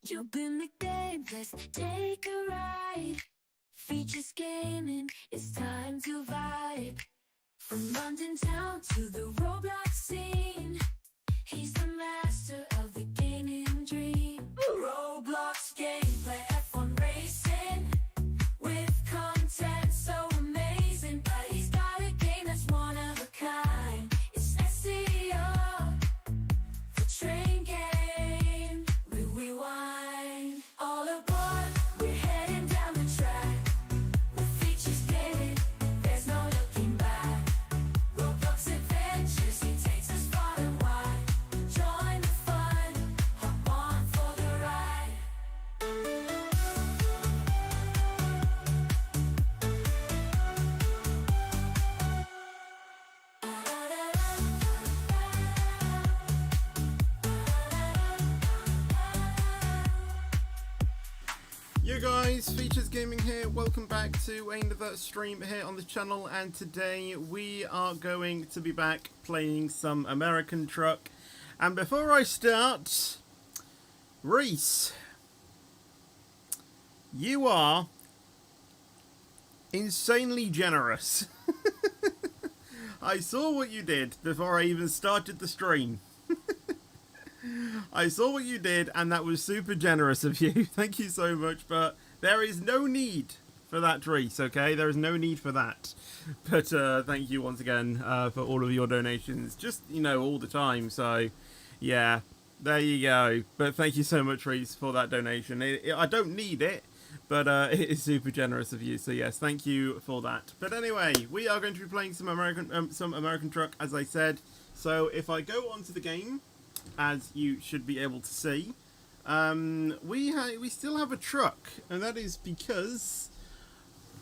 Jump in the game, let's take a ride. Features gaming, it's time to vibe. From London town to the Roblox scene, he's the master of the gaming dream. Roblox gameplay, F1 racing, with content so amazing. But he's got a game that's one of a kind. It's SEO, the train game, we rewind. All aboard, we're heading down the track. With features gaming, there's no looking back. Roblox adventures, he takes us far and wide. Join the fun, hop on for the ride. Yo guys, Features Gaming here, welcome back to another stream here on the channel, and today we are going to be back playing some American Truck. And before I start, Reese, you are insanely generous. I saw what you did before I even started the stream. I saw what you did, and that was super generous of you. Thank you so much, but there is no need for that, Reese, okay? There is no need for that. But thank you once again for all of your donations, just, you know, all the time. So, yeah, there you go. But thank you so much, Reese, for that donation. I don't need it, but it is super generous of you. So, yes, thank you for that. But anyway, we are going to be playing some American Truck, as I said. So, if I go onto the game, as you should be able to see, we still have a truck, and that is because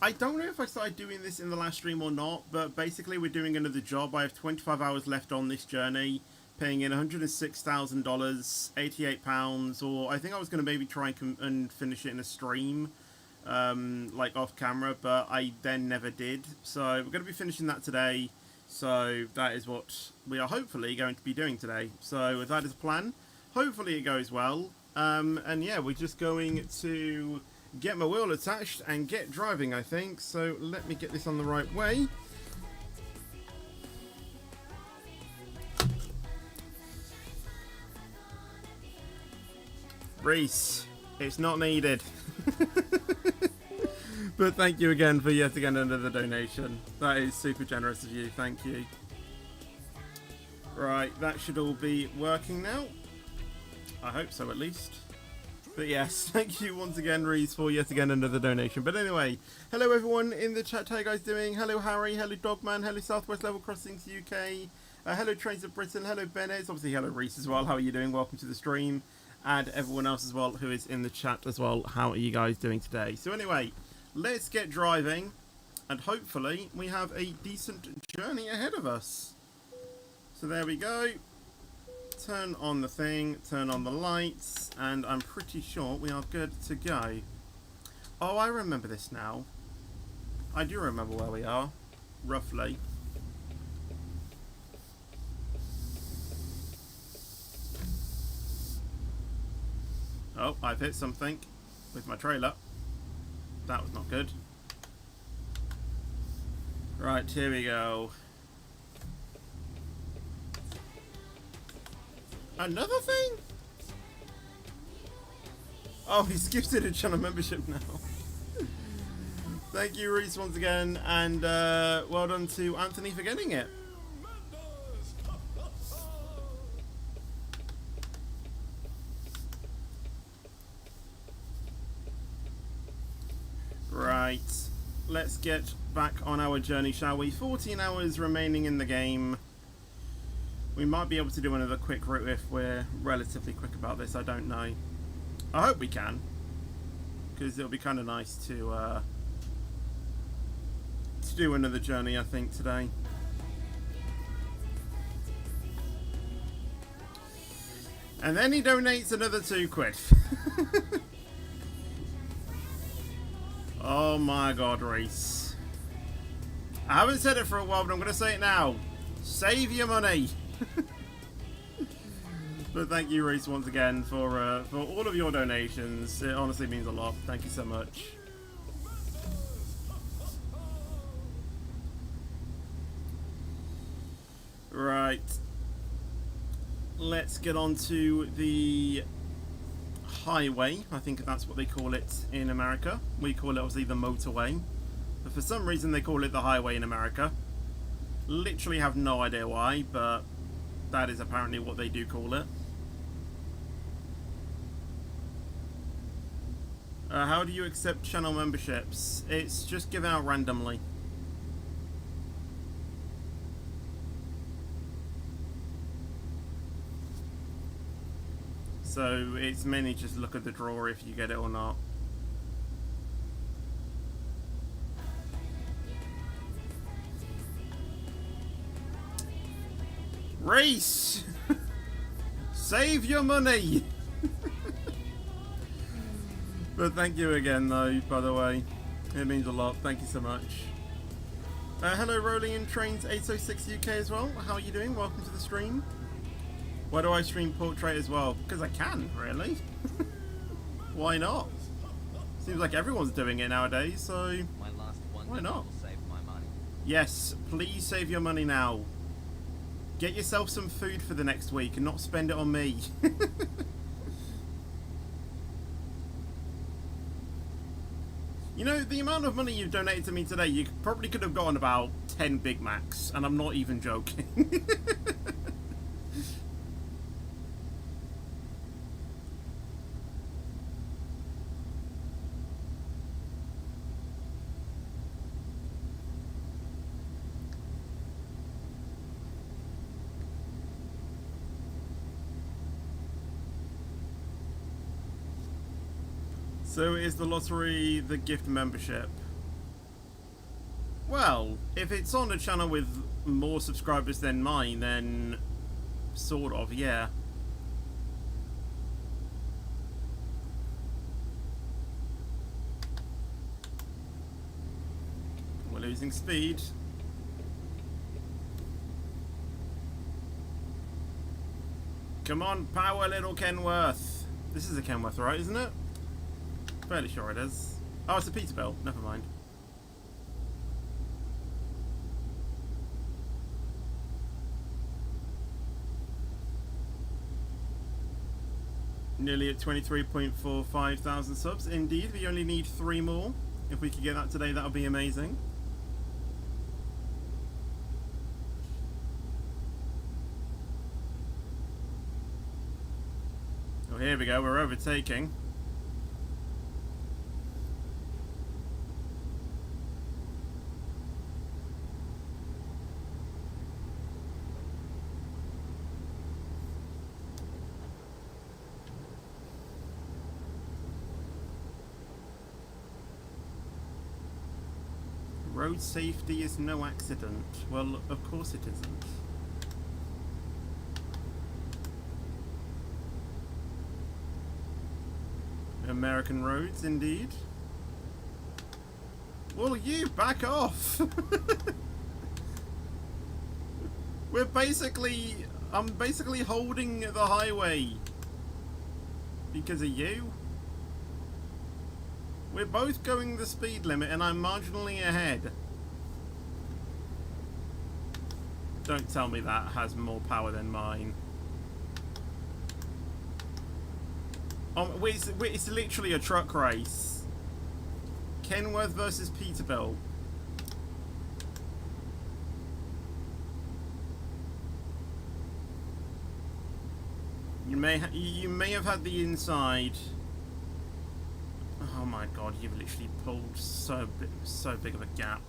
I don't know if I started doing this in the last stream or not, but basically we're doing another job. I have 25 hours left on this journey, paying in $106,000, £88, or I think I was going to maybe try and finish it in a stream, like off camera, but I then never did. So we're going to be finishing that today. So that is what we are hopefully going to be doing today. So that is the plan. Hopefully it goes well. And yeah, we're just going to get my wheel attached and get driving, I think. So let me get this on the right way. Reese, it's not needed. But thank you again for yet again another donation. That is super generous of you. Thank you. Right, that should all be working now. I hope so, at least. But yes, thank you once again, Reese, for yet again another donation. But anyway, hello everyone in the chat. How you guys doing? Hello Harry, hello Dogman, hello Southwest Level Crossings UK, hello Trains of Britain, hello Bennett, obviously hello Reese as well. How are you doing? Welcome to the stream. And everyone else as well who is in the chat as well. How are you guys doing today? So anyway, let's get driving, and hopefully we have a decent journey ahead of us. So there we go. Turn on the thing, turn on the lights, and I'm pretty sure we are good to go. Oh, I remember this now. I do remember where we are, roughly. Oh, I've hit something with my trailer. That was not good. Right, here we go. Another thing? Oh, he's gifted a channel membership now. Thank you, Reese, once again, and well done to Anthony for getting it. Right, let's get back on our journey, shall we? 14 hours remaining in the game. We might be able to do another quick route if we're relatively quick about this, I don't know. I hope we can, because it'll be kind of nice to do another journey, I think, today. And then he donates another £2. Oh my god, Reese. I haven't said it for a while, but I'm going to say it now. Save your money. But thank you, Reese, once again for all of your donations. It honestly means a lot. Thank you so much. Right. Let's get on to the highway. I think that's what they call it in America. We call it obviously the motorway. But for some reason they call it the highway in America. Literally have no idea why, but that is apparently what they do call it. How do you accept channel memberships? It's just given out randomly. So it's mainly just look at the drawer if you get it or not. Reese! Save your money! But thank you again though, by the way. It means a lot. Thank you so much. Hello Rolling in Trains 806 UK as well. How are you doing? Welcome to the stream. Why do I stream Portrait as well? Because I can, really. Why not? Seems like everyone's doing it nowadays, so why not? Yes, please save your money now. Get yourself some food for the next week and not spend it on me. You know, the amount of money you've donated to me today, you probably could have gotten about 10 Big Macs, and I'm not even joking. So is the lottery the gift membership? Well, if it's on a channel with more subscribers than mine, then sort of, yeah. We're losing speed. Come on, power, little Kenworth. This is a Kenworth, right, isn't it? Fairly sure it is. Oh, it's a Peterbilt. Never mind. Nearly at 23.45 thousand subs. Indeed, we only need 3 more. If we could get that today, that would be amazing. Oh, here we go. We're overtaking. Road safety is no accident. Well, of course it isn't. American roads, indeed. Well, you back off! I'm basically holding the highway because of you. We're both going the speed limit and I'm marginally ahead. Don't tell me that has more power than mine. It's literally a truck race. Kenworth versus Peterbilt. You may have had the inside. Oh my god, you've literally pulled so big of a gap.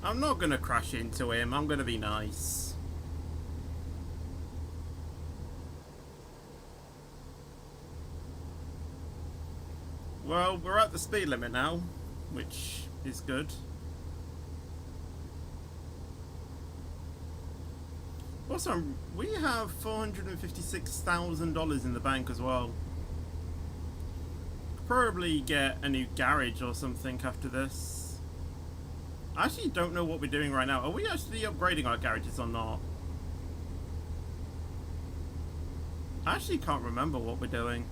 I'm not gonna crash into him, I'm gonna be nice. Well, we're at the speed limit now, which is good. Also, we have $456,000 in the bank as well. Probably get a new garage or something after this. I actually don't know what we're doing right now. Are we actually upgrading our garages or not? I actually can't remember what we're doing.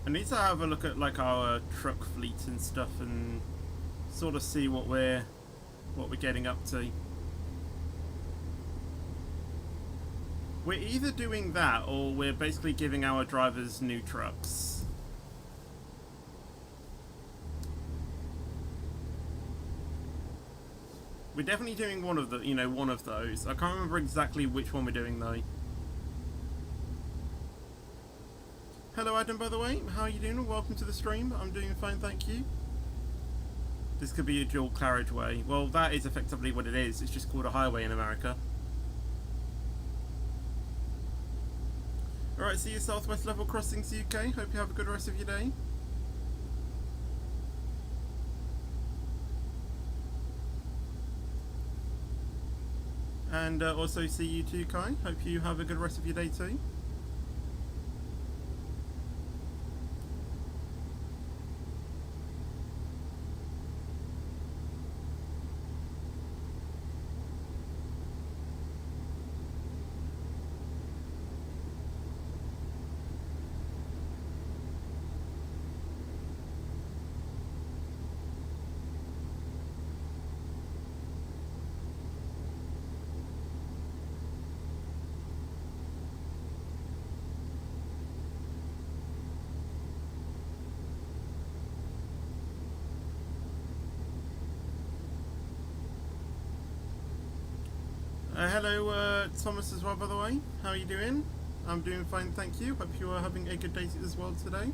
I need to have a look at like our truck fleet and stuff and sort of see what we're getting up to. We're either doing that or we're basically giving our drivers new trucks. We're definitely doing one of the, one of those. I can't remember exactly which one we're doing though. Hello Adam, by the way. How are you doing? Welcome to the stream. I'm doing fine, thank you. This could be a dual carriageway. Well, that is effectively what it is. It's just called a highway in America. Alright, see you Southwest Level Crossings UK. Hope you have a good rest of your day. And also see you too, Kai. Hope you have a good rest of your day too. Hello, Thomas as well, by the way. How are you doing? I'm doing fine, thank you. Hope you are having a good day as well today.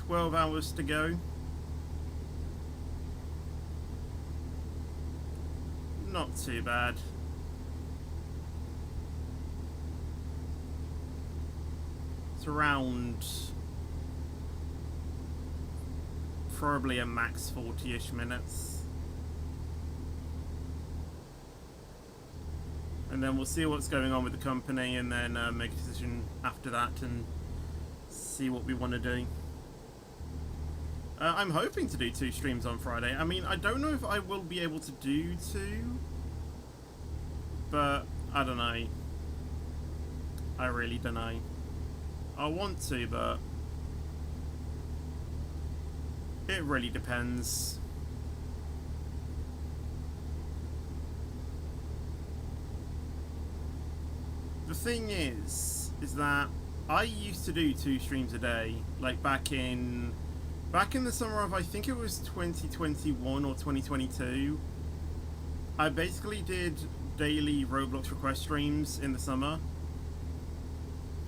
$12 to go. Not too bad. It's around probably a max 40-ish minutes. And then we'll see what's going on with the company and then make a decision after that and see what we want to do. I'm hoping to do 2 streams on Friday. I mean, I don't know if I will be able to do 2, but I don't know. I really don't know. I want to, but it really depends. The thing is that I used to do 2 streams a day, like back in the summer of, I think it was 2021 or 2022. I basically did daily Roblox request streams in the summer,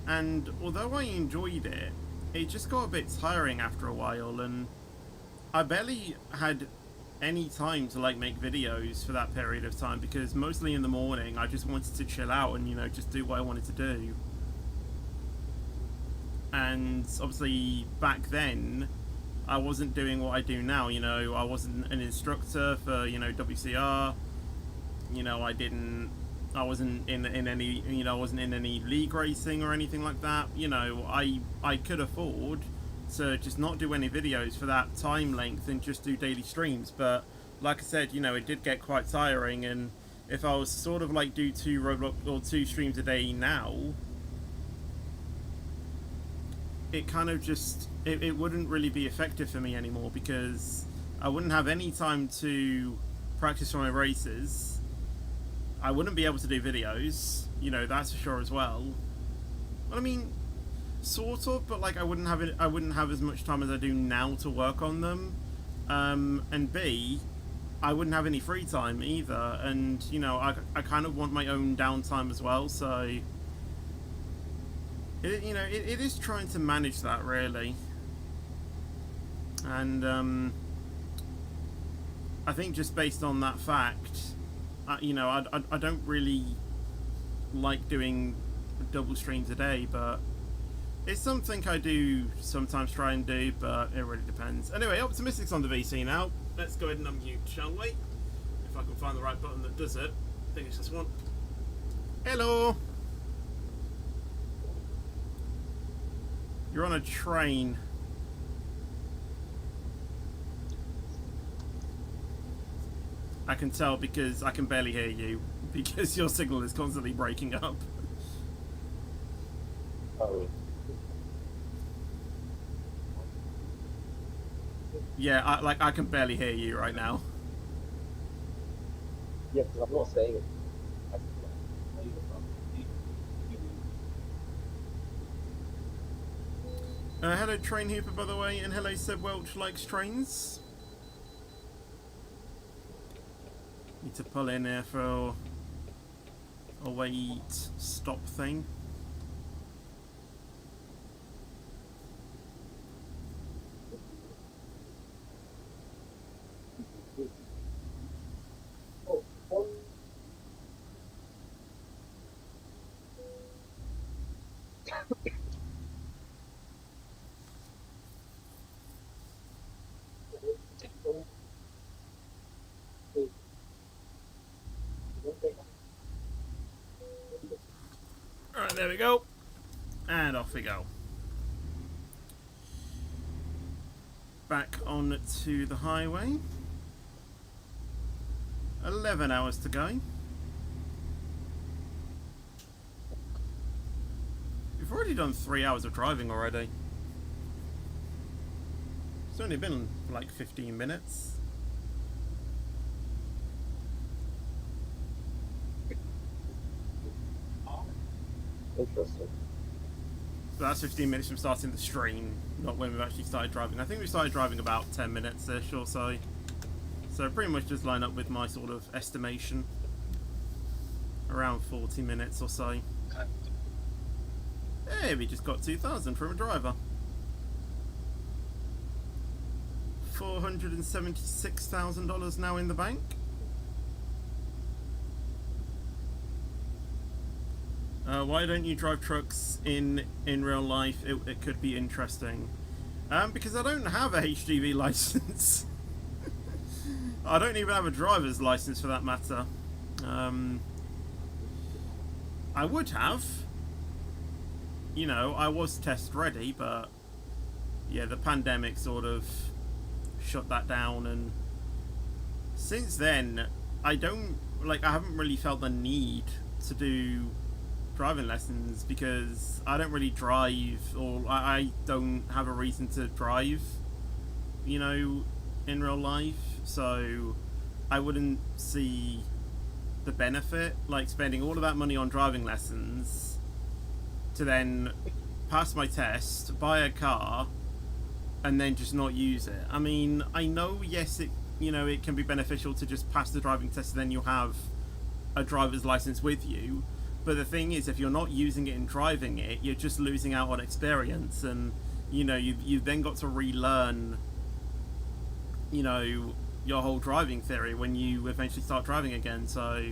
and although I enjoyed it, it just got a bit tiring after a while, and I barely had any time to like make videos for that period of time because mostly in the morning I just wanted to chill out and just do what I wanted to do. And obviously back then I wasn't doing what I do now. I wasn't an instructor for WCR. I wasn't in any I wasn't in any league racing or anything like that. I could afford to just not do any videos for that time length and just do daily streams, but like I said, it did get quite tiring, and if I was sort of like do 2 Roblox or 2 streams a day now, it kind of just it wouldn't really be effective for me anymore because I wouldn't have any time to practice for my races. I wouldn't be able to do videos, that's for sure as well. Well, I mean, sort of, but like I wouldn't have as much time as I do now to work on them. And B, I wouldn't have any free time either, and you know, I kind of want my own downtime as well. So, it is trying to manage that really, and I think just based on that fact, I don't really like doing double streams a day, but it's something I do sometimes try and do, but it really depends. Anyway, Optimistic's on the VC now. Let's go ahead and unmute, shall we? If I can find the right button that does it. I think it's this one. Hello! You're on a train. I can tell because I can barely hear you, because your signal is constantly breaking up. Oh. Yeah, I can barely hear you right now. Yeah, because I'm not saying it. Hello Train Hooper, by the way, and hello Seb Welch likes trains. Need to pull in here for a wait stop thing. Alright, there we go. And off we go. Back on to the highway. 11 hours to go. We've already done 3 hours of driving already. It's only been like 15 minutes. Interesting. So that's 15 minutes from starting the stream, not when we've actually started driving. I think we started driving about 10 minutes-ish or so. So pretty much just line up with my sort of estimation. Around 40 minutes or so. Hey, we just got 2,000 from a driver. $476,000 now in the bank. Why don't you drive trucks in real life? It could be interesting. Because I don't have a HGV license. I don't even have a driver's license for that matter. I would have. You know, I was test ready, but yeah, the pandemic sort of shut that down, and since then, I haven't really felt the need to do driving lessons because I don't really drive, or I don't have a reason to drive, you know, in real life, so I wouldn't see the benefit, like spending all of that money on driving lessons to then pass my test, buy a car, and then just not use it. I mean, I know, yes, it can be beneficial to just pass the driving test and then you have a driver's license with you. But the thing is, if you're not using it and driving it, you're just losing out on experience, and you've then got to relearn, your whole driving theory when you eventually start driving again. So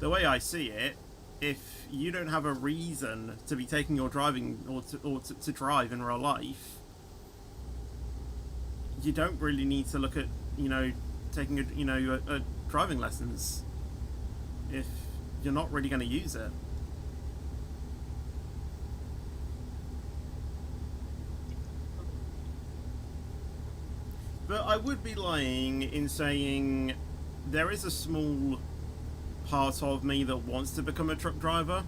the way I see it, if you don't have a reason to be taking your driving or to drive in real life, you don't really need to look at taking a driving lessons if you're not really going to use it. But I would be lying in saying there is a small part of me that wants to become a truck driver.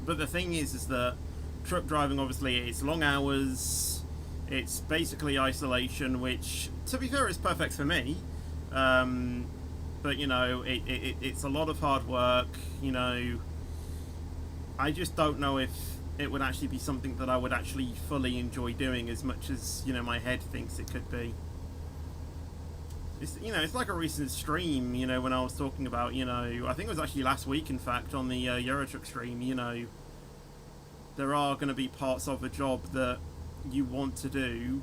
But the thing is that truck driving, obviously, it's long hours, it's basically isolation, which, to be fair, is perfect for me. But, it's a lot of hard work, I just don't know if it would actually be something that I would actually fully enjoy doing as much as, my head thinks it could be. It's, it's like a recent stream, when I was talking about, I think it was actually last week, in fact, on the Eurotruck stream, there are going to be parts of a job that you want to do,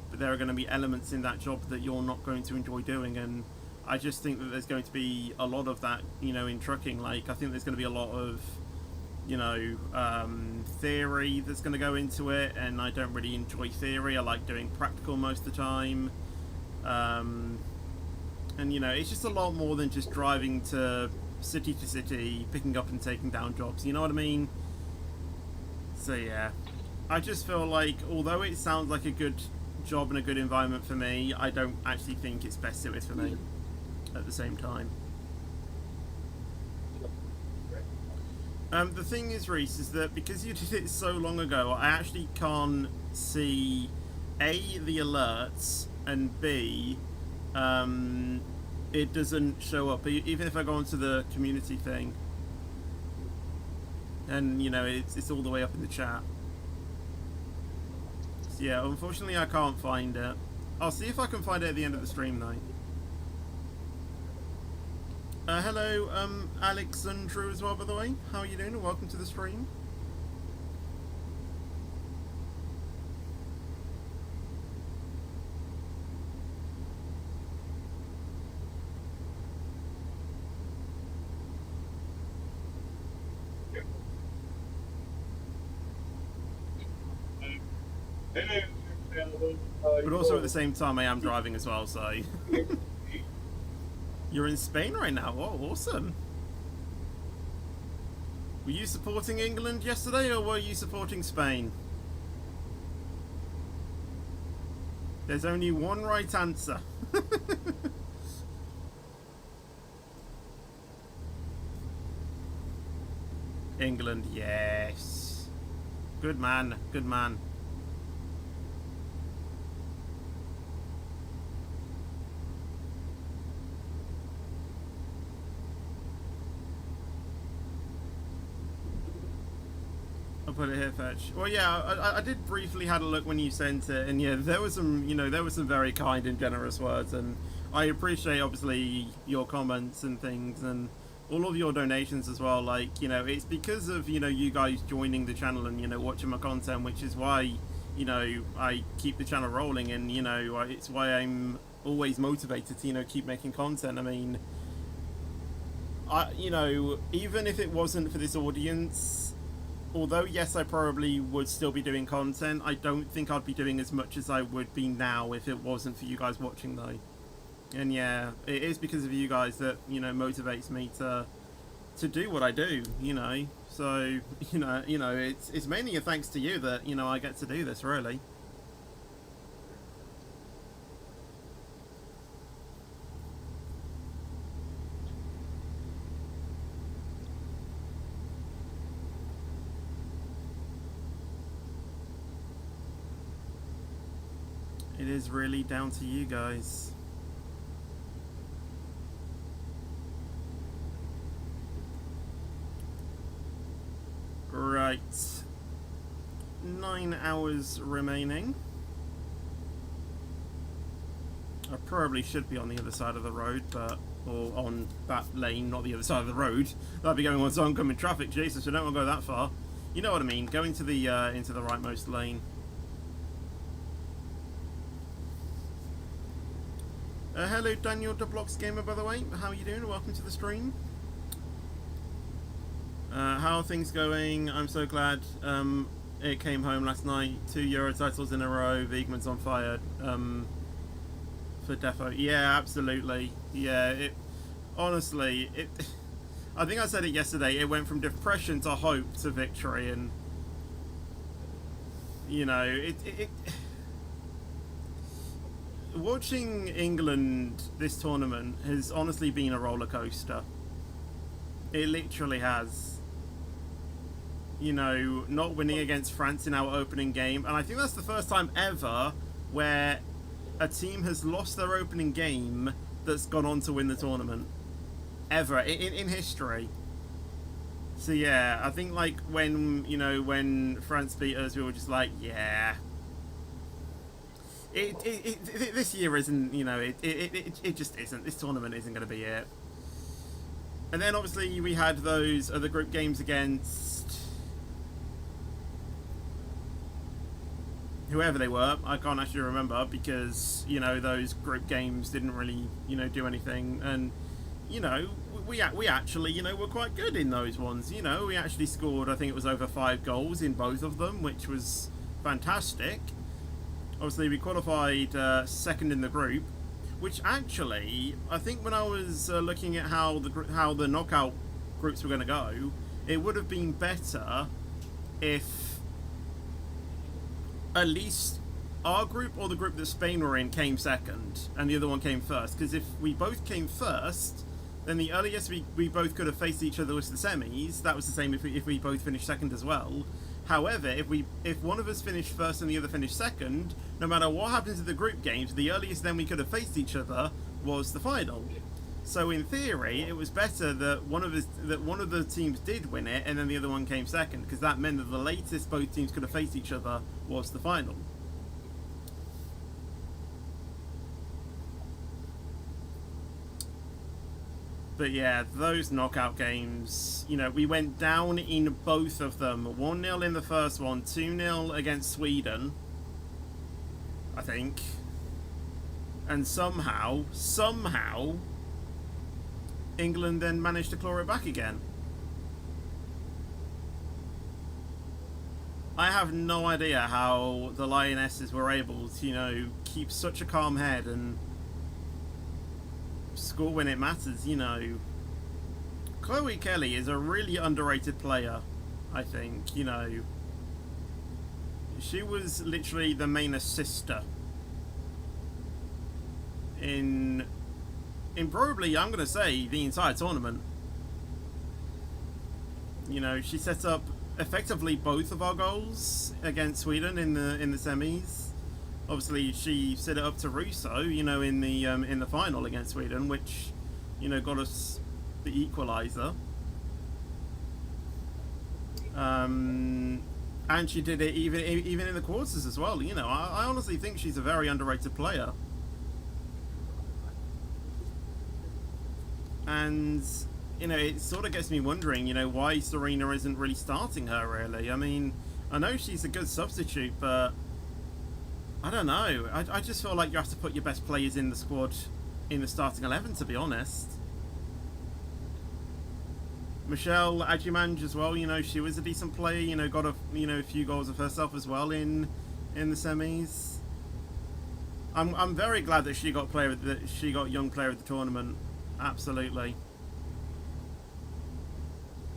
but there are going to be elements in that job that you're not going to enjoy doing, and I just think that there's going to be a lot of that, in trucking. Like, I think there's going to be a lot of, theory that's going to go into it, and I don't really enjoy theory. I like doing practical most of the time. And, it's just a lot more than just driving to city, picking up and taking down jobs, you know what I mean? So, yeah. I just feel like, although it sounds like a good job and a good environment for me, I don't actually think it's best suited for me at the same time. The thing is, Reese, is that because you did it so long ago, I actually can't see, A, the alerts, and B, it doesn't show up. Even if I go onto the community thing, and, it's all the way up in the chat. So, yeah, unfortunately I can't find it. I'll see if I can find it at the end of the stream, though. Hello, Alex and Drew as well, by the way. How are you doing? And welcome to the stream. But also at the same time, I am driving as well, so... You're in Spain right now? Oh, awesome. Were you supporting England yesterday, or were you supporting Spain? There's only one right answer. England, yes. Good man, good man. Put it here, Fetch. Well, yeah, I did briefly had a look when you sent it, and yeah, there was some, there was some very kind and generous words, and I appreciate obviously your comments and things, and all of your donations as well. Like, it's because of you guys joining the channel and watching my content, which is why I keep the channel rolling, and it's why I'm always motivated to keep making content. I mean, even if it wasn't for this audience. Although, yes, I probably would still be doing content, I don't think I'd be doing as much as I would be now if it wasn't for you guys watching, though. And yeah, it is because of you guys that, motivates me to do what I do, So, it's mainly a thanks to you that, I get to do this, really. It is really down to you guys. Right. 9 hours remaining. I probably should be on the other side of the road, or on that lane, not the other side of the road. That'd be going on some oncoming traffic, Jesus, I don't want to go that far. You know what I mean, go into the rightmost lane. Hello, Daniel Dublox Gamer, by the way. How are you doing? Welcome to the stream. How are things going? I'm so glad it came home last night. 2 Euro titles in a row. Vegan's on fire for Defo. Yeah, absolutely. Yeah, honestly, I think I said it yesterday. It went from depression to hope to victory, and watching England this tournament has honestly been a roller coaster. It literally has. Not winning against France in our opening game, and I think that's the first time ever where a team has lost their opening game that's gone on to win the tournament. Ever in history. So yeah, I think like when France beat us, we were just like, yeah. This year isn't, it just isn't. This tournament isn't going to be it. And then obviously we had those other group games against whoever they were. I can't actually remember because, those group games didn't really, do anything. And, we actually, were quite good in those ones. We actually scored, I think it was over 5 goals in both of them, which was fantastic. Obviously, we qualified second in the group, which actually, I think when I was looking at how the knockout groups were going to go, it would have been better if at least our group or the group that Spain were in came second and the other one came first. Because if we both came first, then the earliest we both could have faced each other was the semis. That was the same if we both finished second as well. However, if one of us finished first and the other finished second, no matter what happens to the group games, the earliest then we could have faced each other was the final. So in theory, it was better that one of the teams did win it and then the other one came second, because that meant that the latest both teams could have faced each other was the final. But yeah, those knockout games, we went down in both of them. 1-0 in the first one, 2-0 against Sweden, I think. And somehow, England then managed to claw it back again. I have no idea how the Lionesses were able to, keep such a calm head and score when it matters. Chloe Kelly is a really underrated player, I think. She was literally the main assister in probably, I'm going to say, the entire tournament. She set up effectively both of our goals against Sweden in the semis. Obviously, she set it up to Russo, in the final against Sweden, which, got us the equaliser. And she did it even in the quarters as well. I honestly think she's a very underrated player. And, it sort of gets me wondering, why Serena isn't really starting her, really. I mean, I know she's a good substitute, but I don't know. I just feel like you have to put your best players in the squad in the starting 11, to be honest. Michelle Adjumange as well, she was a decent player, got a few goals of herself as well in the semis. I'm very glad that she got young player of the tournament. Absolutely.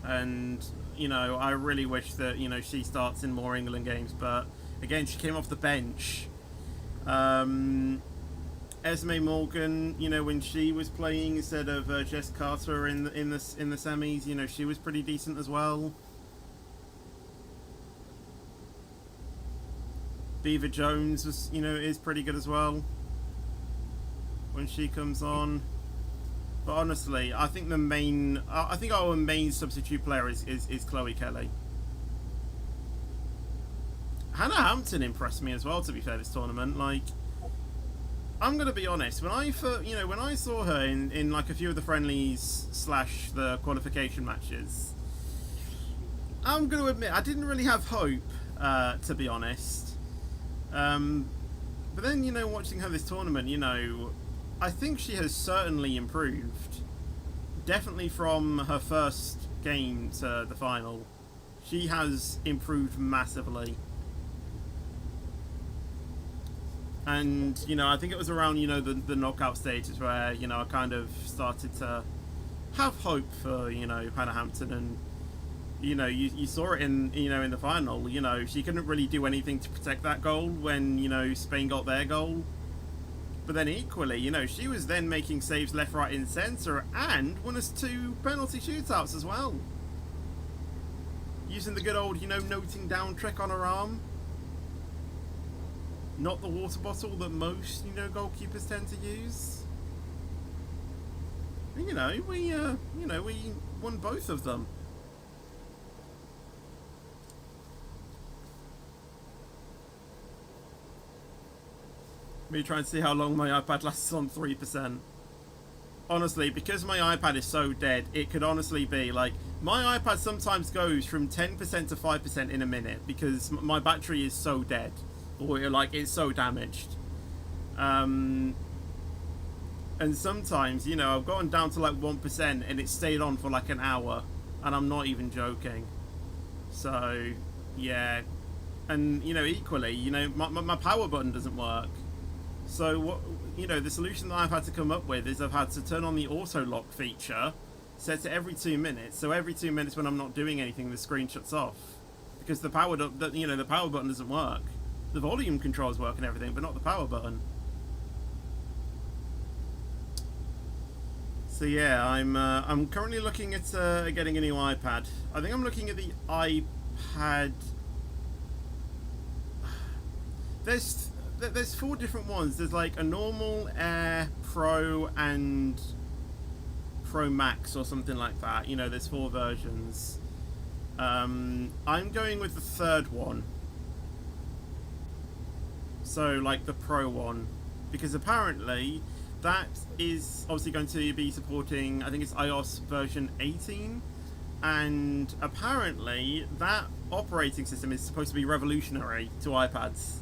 And I really wish that she starts in more England games, but again, she came off the bench. Esme Morgan, when she was playing instead of Jess Carter in the semis, she was pretty decent as well. Beaver Jones was, is pretty good as well when she comes on. But honestly, I think our main substitute player is Chloe Kelly. Hannah Hampton impressed me as well, to be fair, this tournament. Like, I'm gonna be honest, when I saw her in like a few of the friendlies / the qualification matches, I'm gonna admit I didn't really have hope, to be honest. But then, watching her this tournament, I think she has certainly improved. Definitely from her first game to the final, she has improved massively. And, I think it was around, the knockout stages where, I kind of started to have hope for, Hannah Hampton. And, you saw it in the final. She couldn't really do anything to protect that goal when, Spain got their goal. But then equally, she was then making saves left, right, and centre and won us 2 penalty shootouts as well. Using the good old, noting down trick on her arm. Not the water bottle that most, goalkeepers tend to use. And, we won both of them. Me trying to see how long my iPad lasts on 3%. Honestly, because my iPad is so dead, it could honestly be like my iPad sometimes goes from 10% to 5% in a minute because my battery is so dead, or like it's so damaged. And sometimes, you know, I've gone down to like 1% and it stayed on for like an hour, and I'm not even joking. So, yeah, and you know, equally, you know, my power button doesn't work. So what, you know, the solution that I've had to come up with is I've had to turn on the auto lock feature, set it every 2 minutes. So every 2 minutes when I'm not doing anything, the screen shuts off because the power button doesn't work. The volume controls work and everything, but not the power button. So yeah, I'm currently looking at getting a new iPad. I think I'm looking at the iPad. There's 4 different ones. There's like a normal, Air, Pro, and Pro Max or something like that. You know, there's 4 versions. I'm going with the 3rd one. So like the Pro one, because apparently that is obviously going to be supporting, I think it's iOS version 18, and apparently that operating system is supposed to be revolutionary to iPads.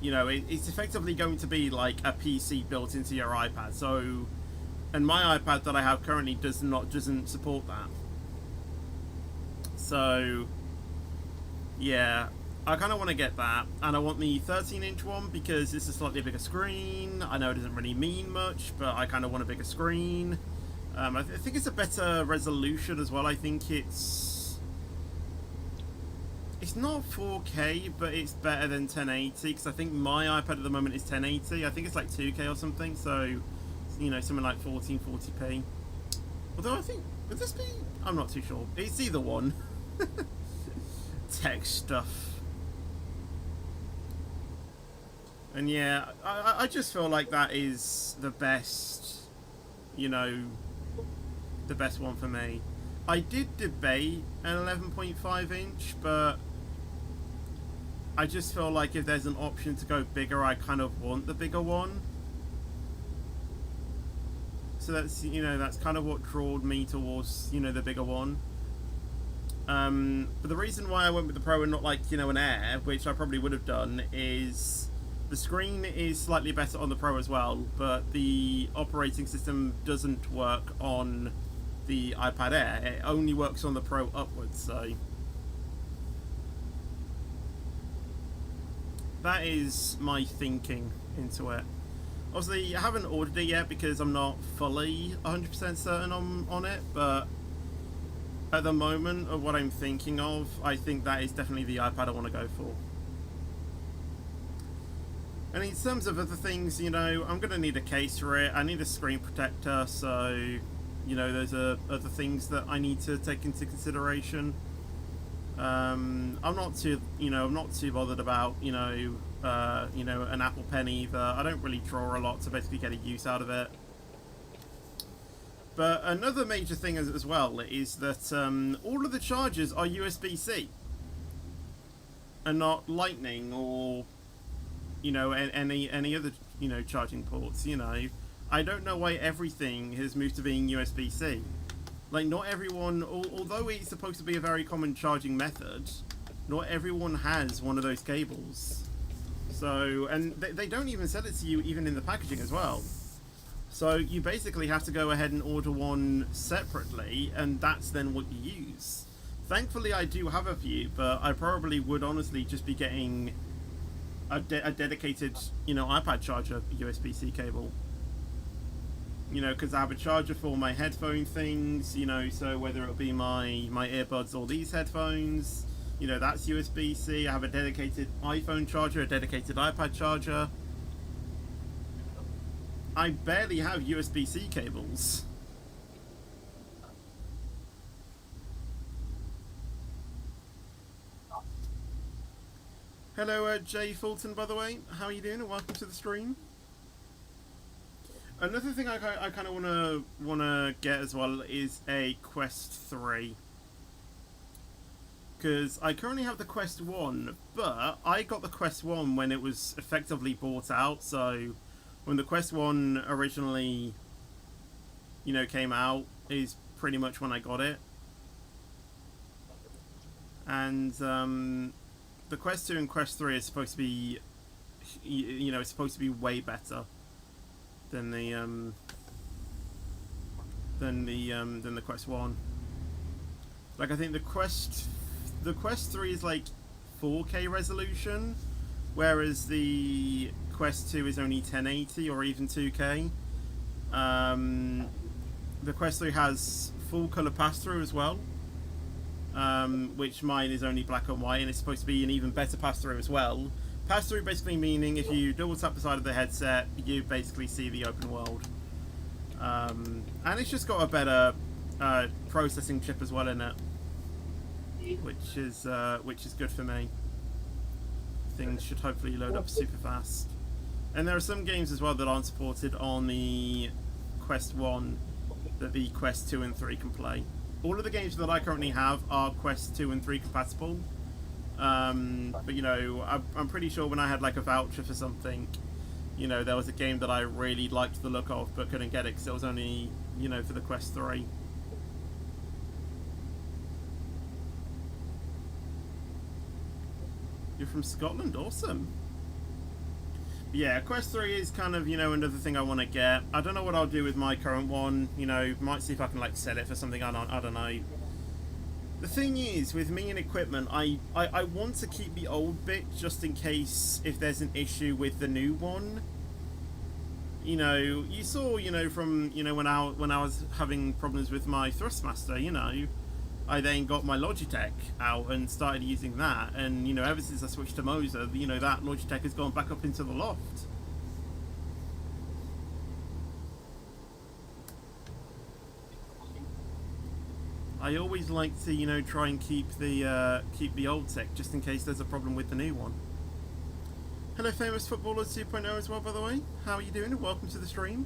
You know, it's effectively going to be like a PC built into your iPad. So, and my iPad that I have currently doesn't support that. So, yeah, I kind of want to get that, and I want the 13-inch one because it's a slightly bigger screen. I know it doesn't really mean much, but I kind of want a bigger screen. I think it's a better resolution as well. I think it's not 4K, but it's better than 1080, because I think my iPad at the moment is 1080. I think it's like 2K or something, so, you know, something like 1440p. Although I think, would this be? I'm not too sure. It's either one. Tech stuff. And yeah, I just feel like that is the best, you know, the best one for me. I did debate an 11.5 inch, but I just feel like if there's an option to go bigger, I kind of want the bigger one. So that's, you know, that's kind of what drawed me towards, you know, the bigger one. But the reason why I went with the Pro and not like, you know, an Air, which I probably would have done, is the screen is slightly better on the Pro as well, but the operating system doesn't work on the iPad Air. It only works on the Pro upwards, so that is my thinking into it. Obviously, I haven't ordered it yet because I'm not fully 100% certain on it, but at the moment of what I'm thinking of, I think that is definitely the iPad I want to go for. And in terms of other things, you know, I'm going to need a case for it. I need a screen protector, so, you know, those are other things that I need to take into consideration. I'm not too bothered about, you know, an Apple Pen either. I don't really draw a lot to basically get a use out of it. But another major thing as well is that all of the chargers are USB-C and not Lightning or, you know, any other, you know, charging ports. You know, I don't know why everything has moved to being USB-C. Like, not everyone, although it's supposed to be a very common charging method, not everyone has one of those cables. So, and they don't even sell it to you even in the packaging as well. So you basically have to go ahead and order one separately, and that's then what you use. Thankfully, I do have a few, but I probably would honestly just be getting a dedicated, you know, iPad charger USB-C cable. You know, because I have a charger for my headphone things, you know, so whether it'll be my earbuds or these headphones, you know, that's USB-C. I have a dedicated iPhone charger, a dedicated iPad charger. I barely have USB-C cables. Hello, Jay Fulton, by the way. How are you doing? And welcome to the stream. Another thing I kind of wanna get as well is a Quest 3. because I currently have the Quest 1, but I got the Quest 1 when it was effectively bought out, so when the Quest 1 originally, came out is pretty much when I got it. And the Quest 2 and Quest 3 is supposed to be, it's supposed to be way better than the Quest 1. Like, I think the Quest 3 is like 4K resolution, whereas the Quest 2 is only 1080 or even 2K. The Quest 3 has full color pass-through as well, which mine is only black and white, and it's supposed to be an even better pass-through as well. Pass-through basically meaning if you double tap the side of the headset, you basically see the open world. And it's just got a better processing chip as well in it, which is good for me. Things should hopefully load up super fast. And there are some games as well that aren't supported on the Quest 1 that the Quest 2 and 3 can play. All of the games that I currently have are Quest 2 and 3 compatible. But I'm pretty sure when I had like a voucher for something, there was a game that I really liked the look of but couldn't get it because it was only, for the Quest 3. You're from Scotland? Awesome. Yeah, Quest 3 is kind of, another thing I want to get. I don't know what I'll do with my current one. Might see if I can, like, sell it for something. I don't know. The thing is, with me and equipment, I want to keep the old bit just in case if there's an issue with the new one. You saw, from, when I was having problems with my Thrustmaster, I then got my Logitech out and started using that, and ever since I switched to Moser, that Logitech has gone back up into the loft. I always like to try and keep the old tech just in case there's a problem with the new one. Hello, Famous Footballer 2.0 as well, by the way. How are you doing? Welcome to the stream.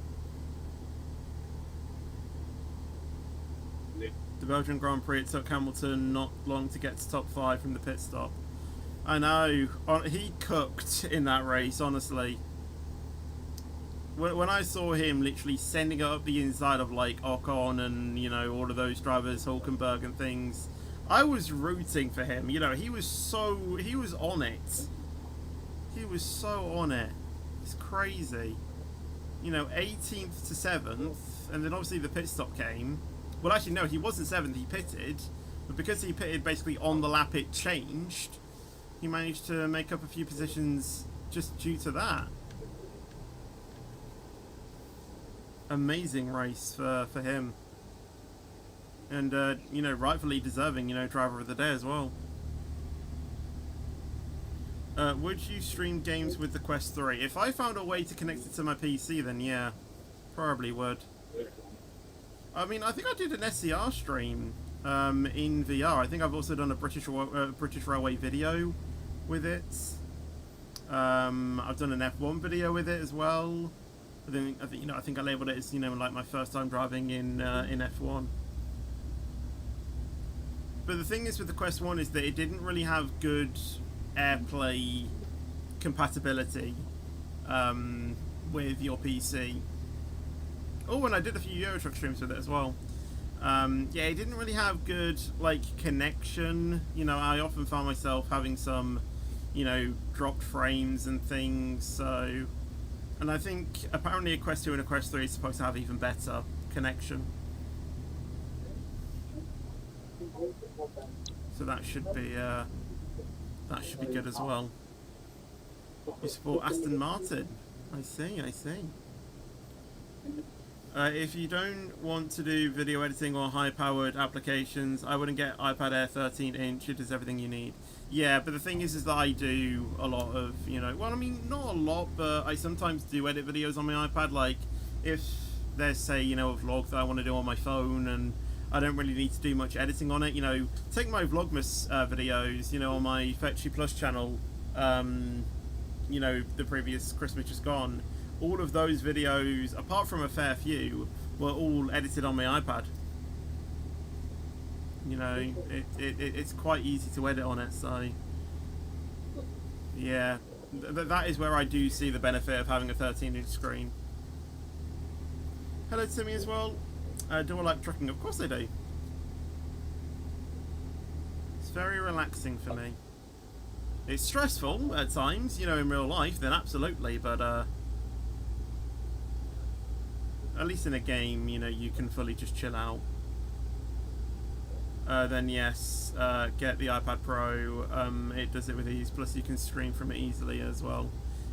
The Belgian Grand Prix, it took Hamilton not long to get to top 5 from the pit stop. I know. He cooked in that race, honestly. When I saw him literally sending it up the inside of like Ocon and, all of those drivers, Hulkenberg and things, I was rooting for him. He was on it. He was so on it. It's crazy. 18th to 7th, and then obviously the pit stop came. Well, actually, no, he wasn't 7th, he pitted. But because he pitted basically on the lap it changed, he managed to make up a few positions just due to that. Amazing race for him. And, rightfully deserving, driver of the day as well. Would you stream games with the Quest 3? If I found a way to connect it to my PC, then yeah, probably would. I mean, I think I did an SCR stream in VR. I think I've also done a British Railway video with it. I've done an F1 video with it as well. I think I labelled it as like my first time driving in F1. But the thing is with the Quest 1 is that it didn't really have good AirPlay compatibility with your PC. Oh, and I did a few Euro Truck streams with it as well. Yeah, it didn't really have good connection. I often found myself having some, dropped frames and things. So, and I think apparently a Quest 2 and a Quest 3 is supposed to have even better connection. So that should be good as well. You support Aston Martin. I see. If you don't want to do video editing or high-powered applications, I wouldn't get iPad Air 13-inch. It does everything you need. Yeah, but the thing is that I do a lot of, well, I mean, not a lot, but I sometimes do edit videos on my iPad. Like, if there's, say, a vlog that I want to do on my phone and I don't really need to do much editing on it, take my Vlogmas videos, on my Fetchy Plus channel, the previous Christmas Just Gone. All of those videos, apart from a fair few, were all edited on my iPad. You know, it's quite easy to edit on it, so yeah, that is where I do see the benefit of having a 13-inch screen. Hello Timmy as well. Do I like trucking? Of course I do. It's very relaxing for me. It's stressful at times, you know, in real life, then absolutely, but at least in a game, you know, you can fully just chill out. Then yes, get the iPad Pro. It does it with ease. Plus, you can stream from it easily as well.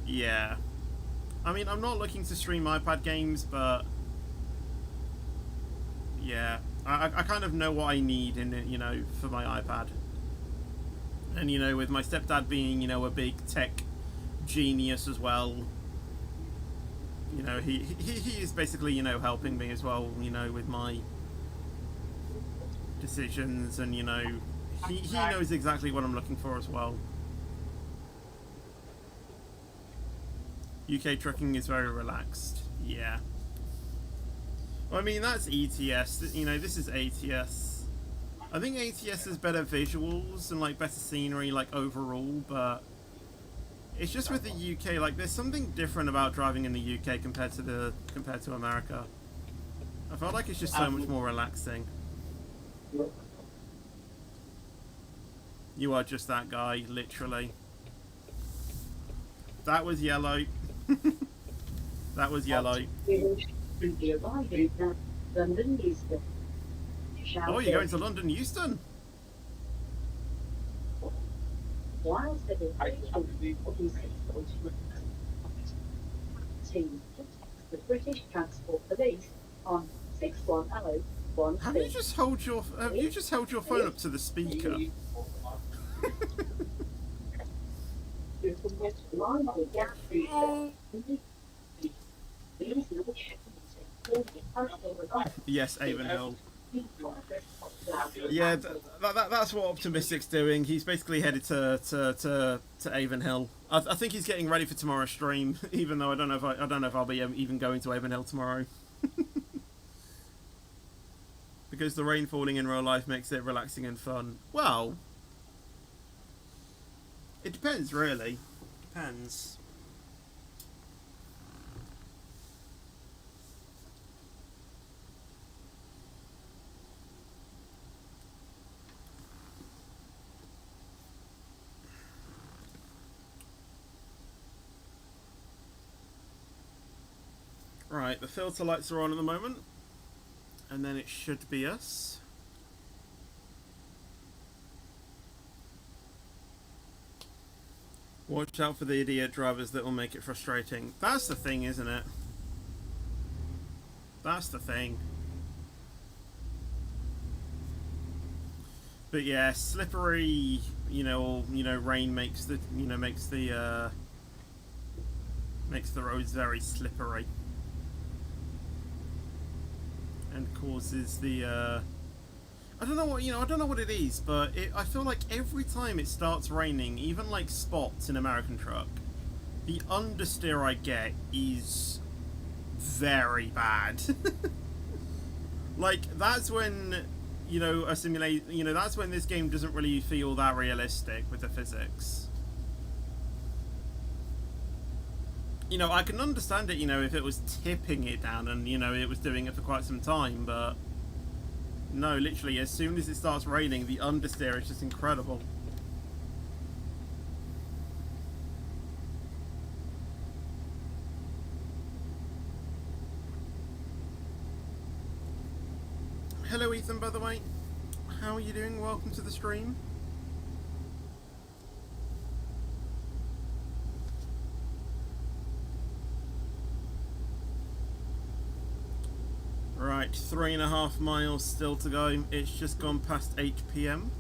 Yeah, I mean, I'm not looking to stream iPad games, but yeah, I kind of know what I need in it, you know, for my iPad. And you know, with my stepdad being, you know, a big tech genius as well, you know, he is basically, you know, helping me as well, you know, with my decisions, and you know, he knows exactly what I'm looking for as well. UK trucking is very relaxed. Yeah. Well, I mean, that's ETS. You know, this is ATS. I think ATS has better visuals and like better scenery, like overall, but it's just with the UK. Like, there's something different about driving in the UK compared to America. I felt like it's just so much more relaxing. You are just that guy, literally. That was yellow. That was yellow. Oh, you're going to London Euston? The British Transport Police on 61017. Have you just held your phone up to the speaker? Yes, Avonhill. Yeah, that's what Optimistic's doing. He's basically headed to Avonhill. I think he's getting ready for tomorrow's stream, even though I don't know if I'll be even going to Avonhill tomorrow. Because the rain falling in real life makes it relaxing and fun. Well, it depends, really. Depends. Right, the filter lights are on at the moment. And then it should be us. Watch out for the idiot drivers that will make it frustrating. That's the thing, isn't it? That's the thing. But yeah, slippery, rain makes the roads very slippery. And causes the I don't know what it is, but I feel like every time it starts raining, even like spots in American truck, the understeer I get is very bad. Like, that's when that's when this game doesn't really feel that realistic with the physics. I can understand it, if it was tipping it down and, it was doing it for quite some time, but no, literally, as soon as it starts raining, the understeer is just incredible. Hello, Ethan, by the way. How are you doing? Welcome to the stream. Right, 3.5 miles still to go. It's just gone past 8 PM.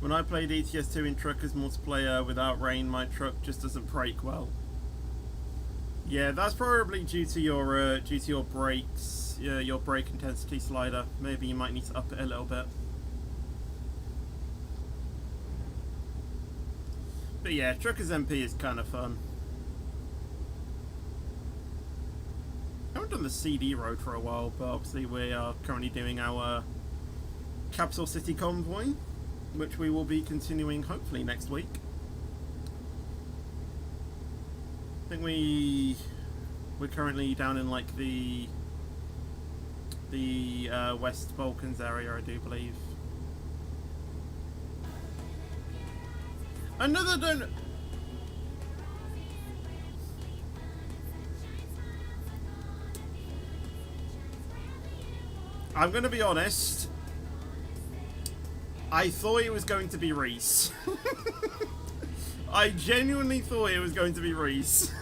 When I played ETS2 in Truckers multiplayer without rain, my truck just doesn't brake well. Yeah, that's probably due to your brakes, your brake intensity slider. Maybe you might need to up it a little bit. But yeah, Truckers MP is kind of fun. I haven't done the CD road for a while, but obviously we are currently doing our Capital City Convoy, which we will be continuing hopefully next week. I think we're currently down in like the West Balkans area, I do believe. Another don't. I'm gonna be honest. I thought it was going to be Reese. I genuinely thought it was going to be Reese.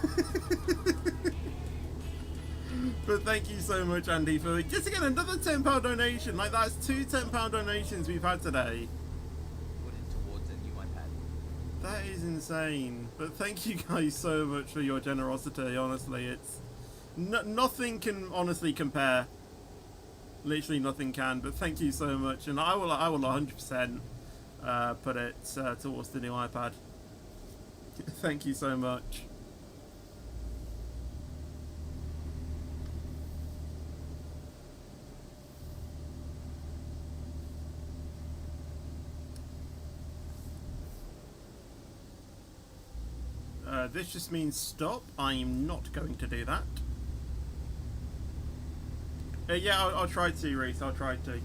But thank you so much, Andy, for just again another £10 donation. Like, that's 2 £10 donations we've had today. Put it towards a new iPad. That is insane. But thank you guys so much for your generosity. Honestly, it's nothing can honestly compare. Literally nothing can. But thank you so much, and I will 100% put it towards the new iPad. Thank you so much. This just means stop. I'm not going to do that. Yeah, I'll try to, Reese. I'll try to.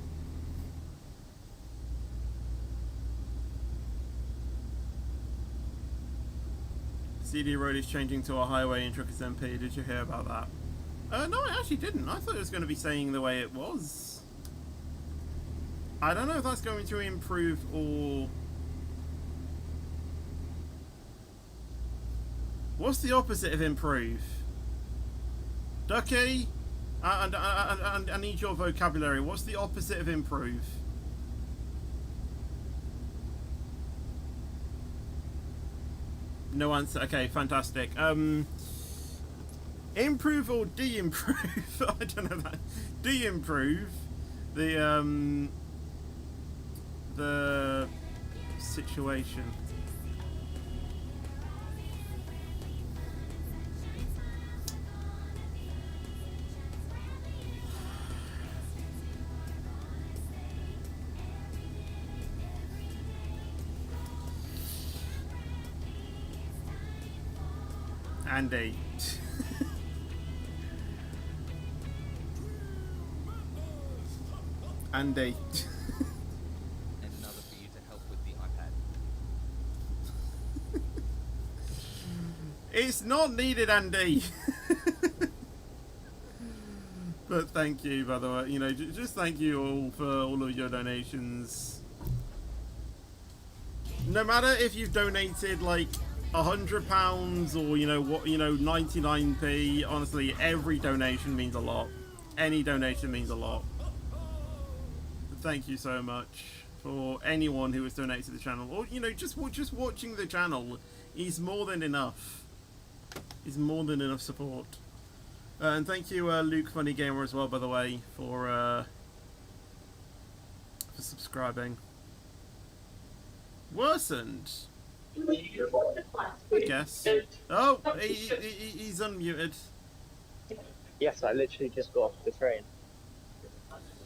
CD Road is changing to a highway in Truckers MP. Did you hear about that? No, I actually didn't. I thought it was going to be saying the way it was. I don't know if that's going to improve or... What's the opposite of improve? Ducky? I need your vocabulary. What's the opposite of improve? No answer. Okay, fantastic. Improve or de-improve? I don't know that. De-improve the situation. Andy. Andy. And another for you to help with the iPad. It's not needed, Andy. But thank you, by the way. You know, just thank you all for all of your donations. No matter if you've donated like £100 or you know what, you know, 99p. Honestly, every donation means a lot. Any donation means a lot. But thank you so much for anyone who has donated to the channel, or you know, just watching the channel is more than enough. Is more than enough support. And thank you, Luke Funny Gamer, as well, by the way, for subscribing. Worsened. I guess. Oh, he's unmuted. Yes, I literally just got off the train.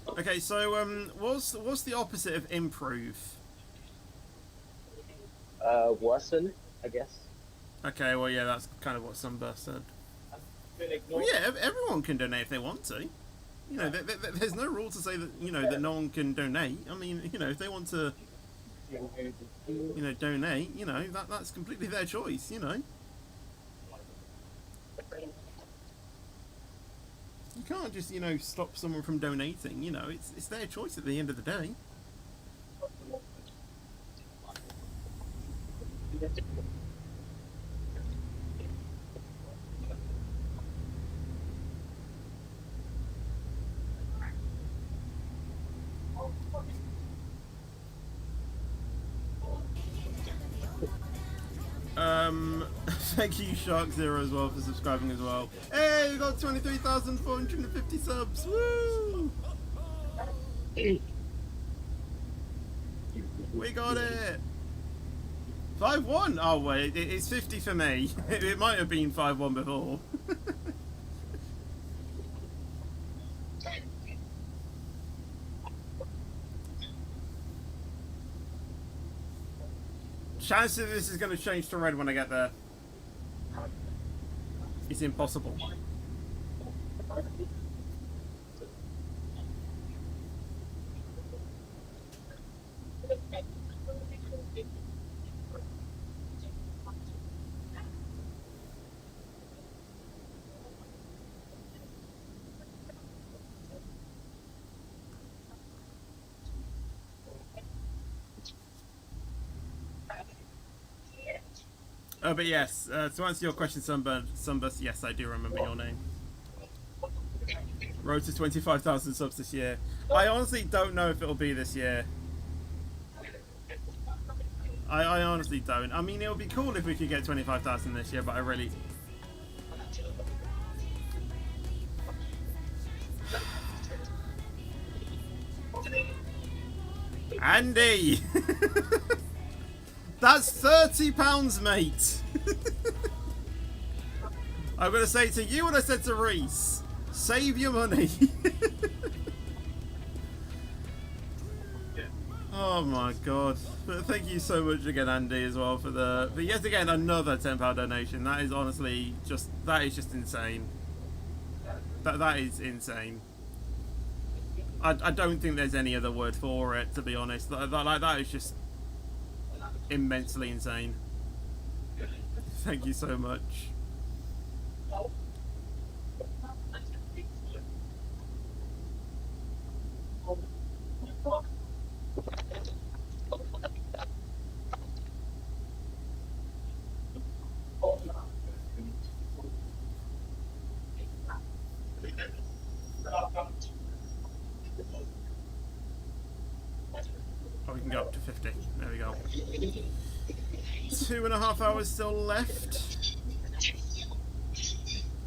Okay, so what's the opposite of improve? Worsen, I guess. Okay, well yeah, that's kind of what Sunburst said. Well, yeah, everyone can donate if they want to. You know, there's no rule to say that, you know, that no one can donate. I mean, you know, if they want to, you know, donate, you know, that's completely their choice, you know. You can't just, you know, stop someone from donating, you know, it's their choice at the end of the day. Thank you, Shark Zero, as well, for subscribing as well. Hey, we got 23,450 subs. Woo! We got it. 5-1. Oh wait, it's 50 for me. It might have been 5-1 before. chances this is going to change to red when I get there. It's impossible. But yes, to answer your question, Sunburst, yes, I do remember your name. Road to 25,000 subs this year. I honestly don't know if it'll be this year. I honestly don't. I mean, it would be cool if we could get 25,000 this year, but I really... Andy! That's £30, mate! I'm going to say to you what I said to Reese. Save your money. Oh my god. But thank you so much again, Andy, as well, for the... But yet again, another £10 donation. That is honestly just... That is just insane. That is insane. I don't think there's any other word for it, to be honest. That is just immensely insane. Thank you so much. Oh, we can go up to 50. There we go. 2.5 hours still left.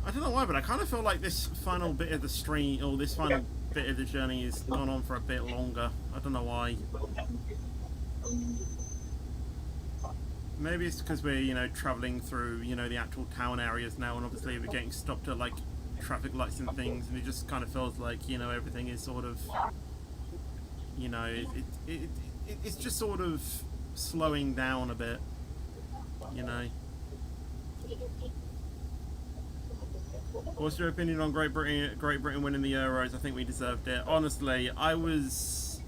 I don't know why, but I kind of feel like this final bit of the stream, or this final bit of the journey, has gone on for a bit longer. I don't know why. Maybe it's because we're, you know, travelling through, you know, the actual town areas now, and obviously we're getting stopped at, like, traffic lights and things, and it just kind of feels like, you know, everything is sort of, you know, it's just sort of slowing down a bit, you know. What's your opinion on Great Britain winning the Euros? I think we deserved it. Honestly, I was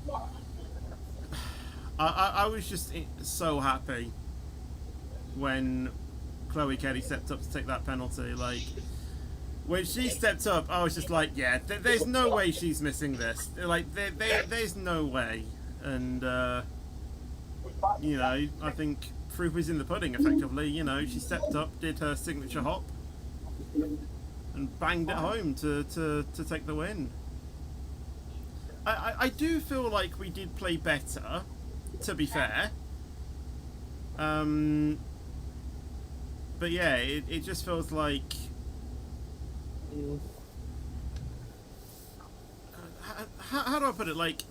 just so happy when Chloe Kelly stepped up to take that penalty. Like, when she stepped up, I was just like, yeah, there's no way she's missing this. Like, there's no way. And, you know, I think proof was in the pudding, effectively. You know, she stepped up, did her signature hop, and banged it home to take the win. I do feel like we did play better, to be fair. But yeah, it just feels like... How do I put it? Like,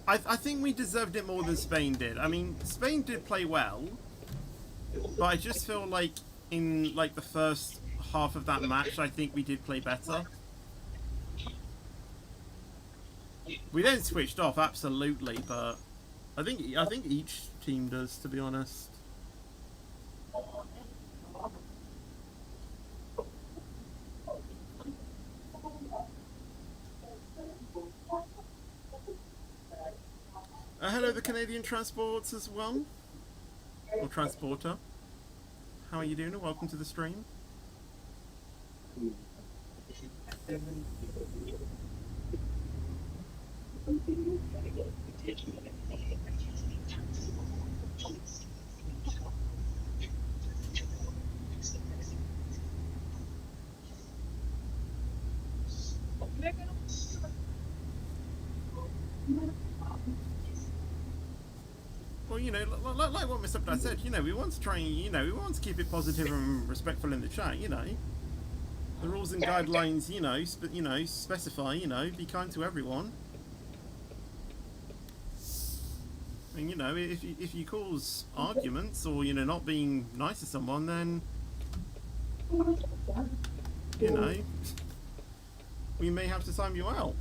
I think we deserved it more than Spain did. I mean, Spain did play well, but I just feel like in, like, the first half of that match, I think we did play better. We then switched off, absolutely, but I think each team does, to be honest. Hello, the Canadian Transports as well, or Transporter. How are you doing? Welcome to the stream. Well, you know, like what Mr. Platt said, you know, we want to try and, you know, we want to keep it positive and respectful in the chat, you know. The rules and guidelines, you know, specify, you know, be kind to everyone. And, you know, if you cause arguments or, you know, not being nice to someone, then, you know, we may have to time you out.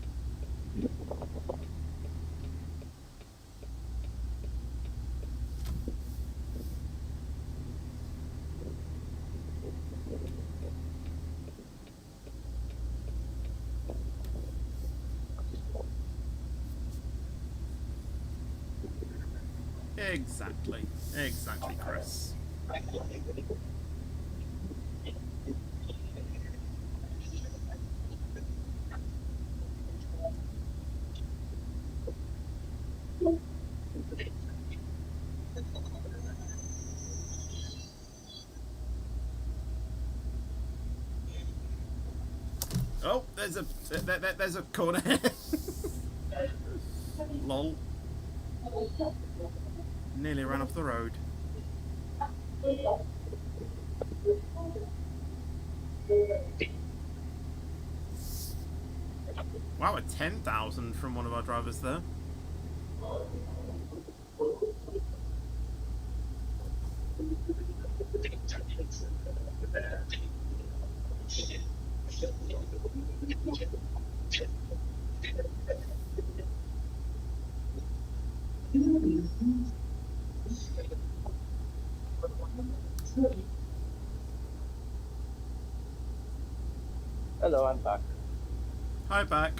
Exactly. Exactly, Chris. Oh, there's a corner here. Lol. Nearly ran off the road. Wow, a 10,000 from one of our drivers there. Hello, I'm back. Hi, back.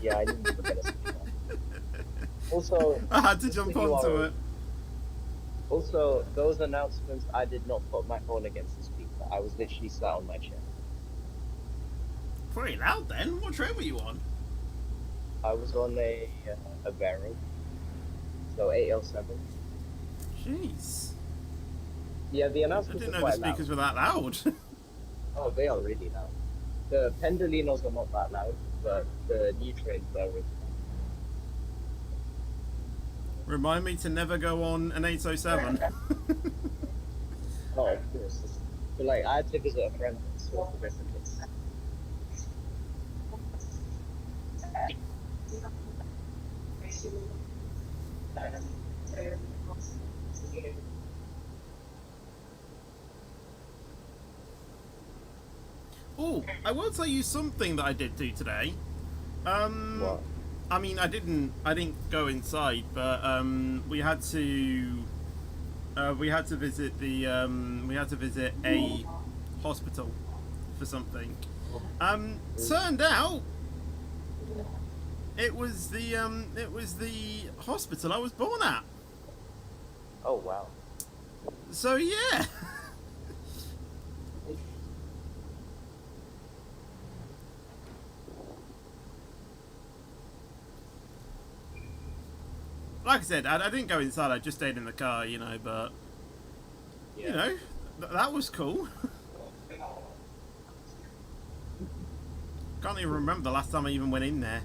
Yeah, I didn't even get a speaker. Also, I had to just jump so you onto are- it. Also, those announcements, I did not put my phone against the speaker. I was literally sat on my chair. Pretty loud then. What train were you on? I was on a barrel, so 807. Jeez. Yeah, the I announcements didn't are know the quite loud. speakers were that loud. Oh, they are really loud. The Pendolinos are not that loud, but the new trains are really loud. Remind me to never go on an 807. Oh, of course. But like, I had to visit a friend, so the rest of it. Oh, I will tell you something that I did do today. What? I mean, I didn't go inside, but we had to visit a hospital for something. Turned out it was the hospital I was born at. Oh, wow. So yeah. Like I said, I didn't go inside. I just stayed in the car, you know. But you know, that was cool. Can't even remember the last time I even went in there.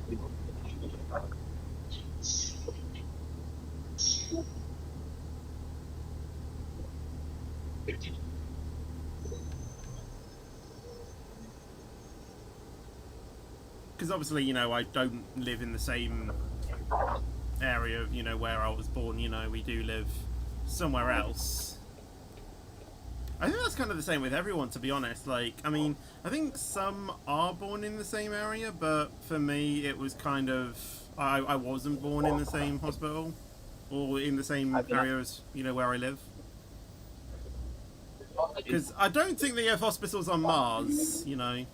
Because obviously, you know, I don't live in the same area, you know, where I was born. You know, we do live somewhere else. I think that's kind of the same with everyone, to be honest. Like, I mean, I think some are born in the same area, but for me, it was kind of I wasn't born in the same hospital or in the same area as, you know, where I live. Because I don't think they have hospitals on Mars, you know.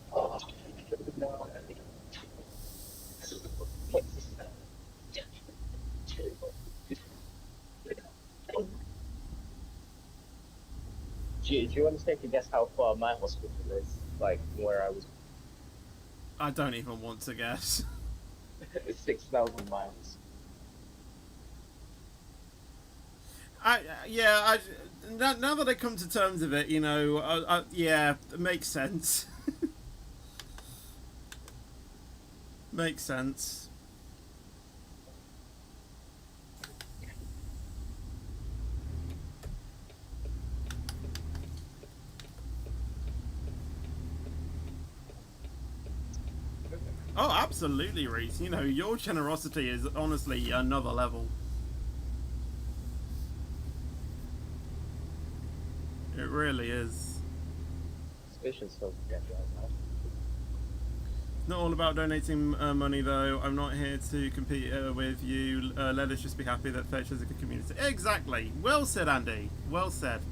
Do you want to take a guess how far my hospital is? Like, where I was? I don't even want to guess. It's 6,000 miles. Now that I come to terms of it, you know, yeah, it makes sense. Makes sense. Oh, absolutely, Reese. You know, your generosity is honestly another level. It really is. Suspicious stuff again right now. Not all about donating money, though. I'm not here to compete with you. Let us just be happy that Fetch is a good community. Exactly. Well said, Andy. Well said.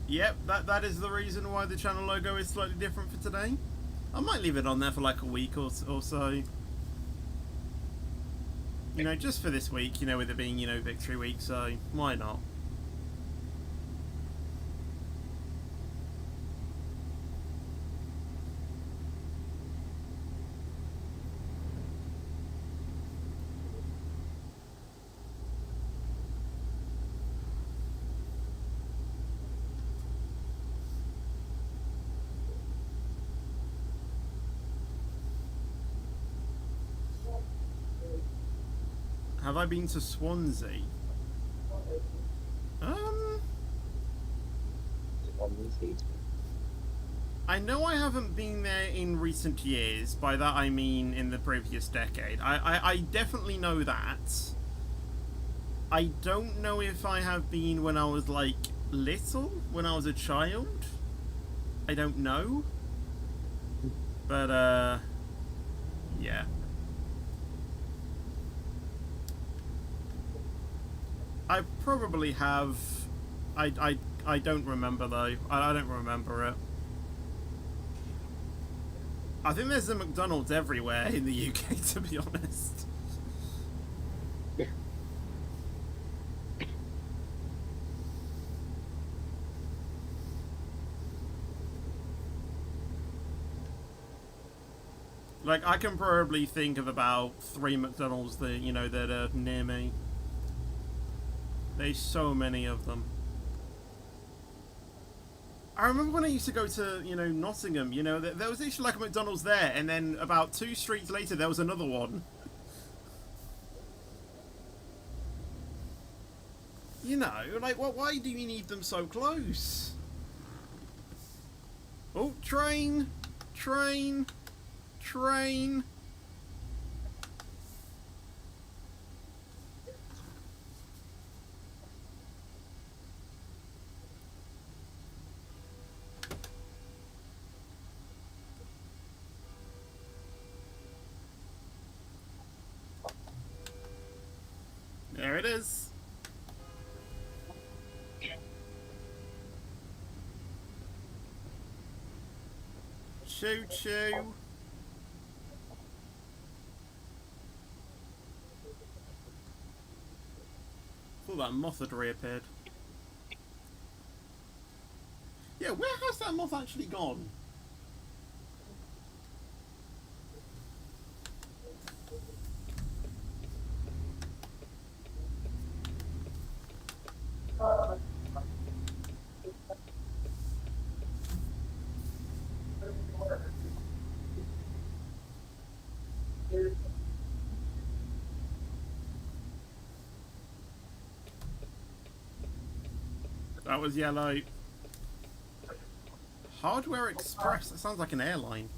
Yep, that is the reason why the channel logo is slightly different for today. I might leave it on there for like a week or so. You know, just for this week, you know, with it being, you know, Victory Week, so why not? Have I been to Swansea? I know I haven't been there in recent years. By that I mean in the previous decade. I definitely know that. I don't know if I have been when I was, like, little, when I was a child. I don't know. But, yeah. I probably have. I don't remember though. I don't remember it. I think there's a McDonald's everywhere in the UK, to be honest. Like, I can probably think of about 3 McDonald's that, you know, that are near me. There's so many of them. I remember when I used to go to, you know, Nottingham, you know, there was actually like a McDonald's there, and then about 2 streets later there was another one. You know, like, why do you need them so close? Oh, train! Train! Train! There it is. Choo choo. Thought that moth had reappeared. Yeah, where has that moth actually gone? That was yellow. Hardware Express. That sounds like an airline.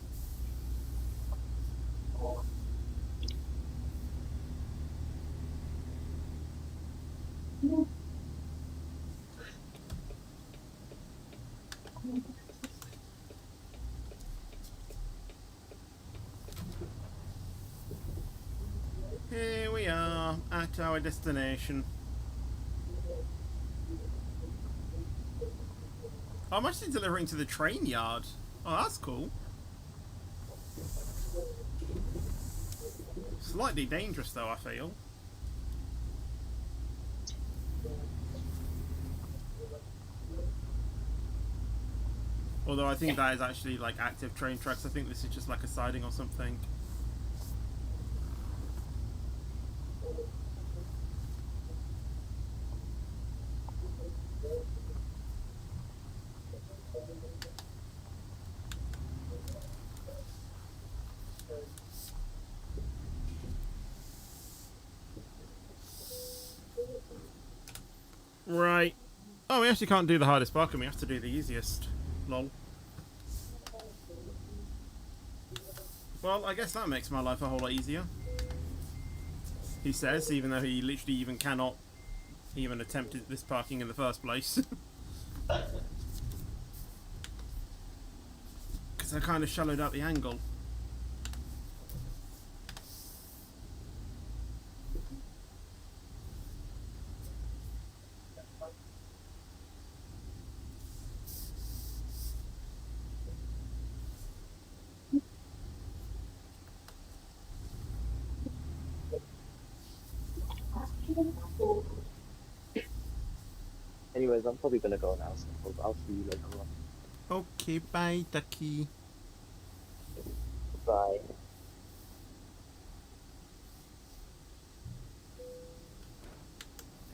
Here we are at our destination. Oh, I'm actually delivering to the train yard. Oh, that's cool. Slightly dangerous though, I feel. Although I think that is actually like active train tracks. I think this is just like a siding or something. Right. Oh, we actually can't do the hardest parking. We have to do the easiest. Lol. Well, I guess that makes my life a whole lot easier. He says, even though he literally even cannot even attempt this parking in the first place. Because I kind of shallowed out the angle. Anyways, I'm probably gonna go now, so I'll see you later on. Okay, bye, Ducky. Bye.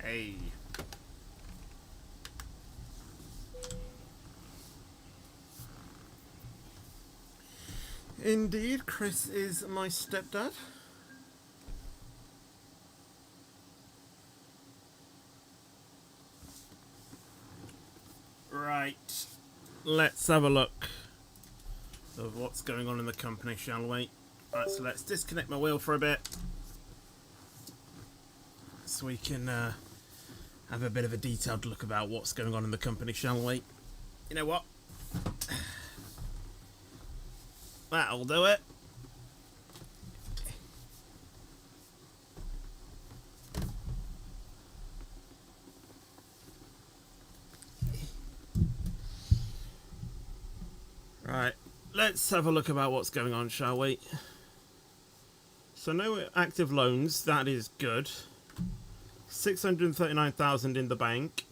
Hey. Indeed, Chris is my stepdad. Right. Let's have a look of what's going on in the company, shall we? Right, so let's disconnect my wheel for a bit. So we can have a bit of a detailed look about what's going on in the company, shall we? You know what? That'll do it. Right, let's have a look about what's going on, shall we? So no active loans, that is good. 639,000 in the bank.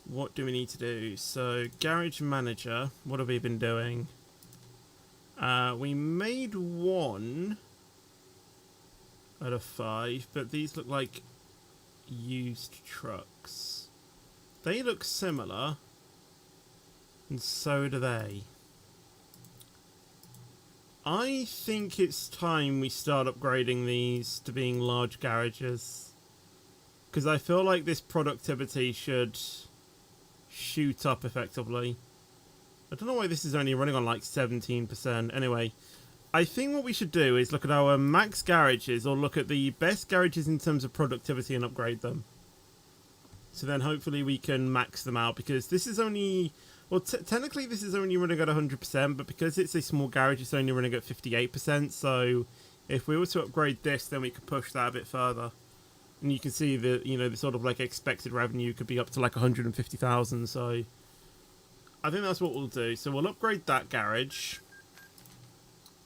What do we need to do? So garage manager, what have we been doing? We made 1 out of 5, but these look like used trucks. They look similar, and so do they. I think it's time we start upgrading these to being large garages, because I feel like this productivity should shoot up effectively. I don't know why this is only running on like 17%. Anyway, I think what we should do is look at our max garages, or look at the best garages in terms of productivity and upgrade them. So then hopefully we can max them out, because this is only... Well, technically this is only running at 100%, but because it's a small garage, it's only running at 58%. So if we were to upgrade this, then we could push that a bit further. And you can see that, you know, the sort of like expected revenue could be up to like 150,000. So I think that's what we'll do. So we'll upgrade that garage.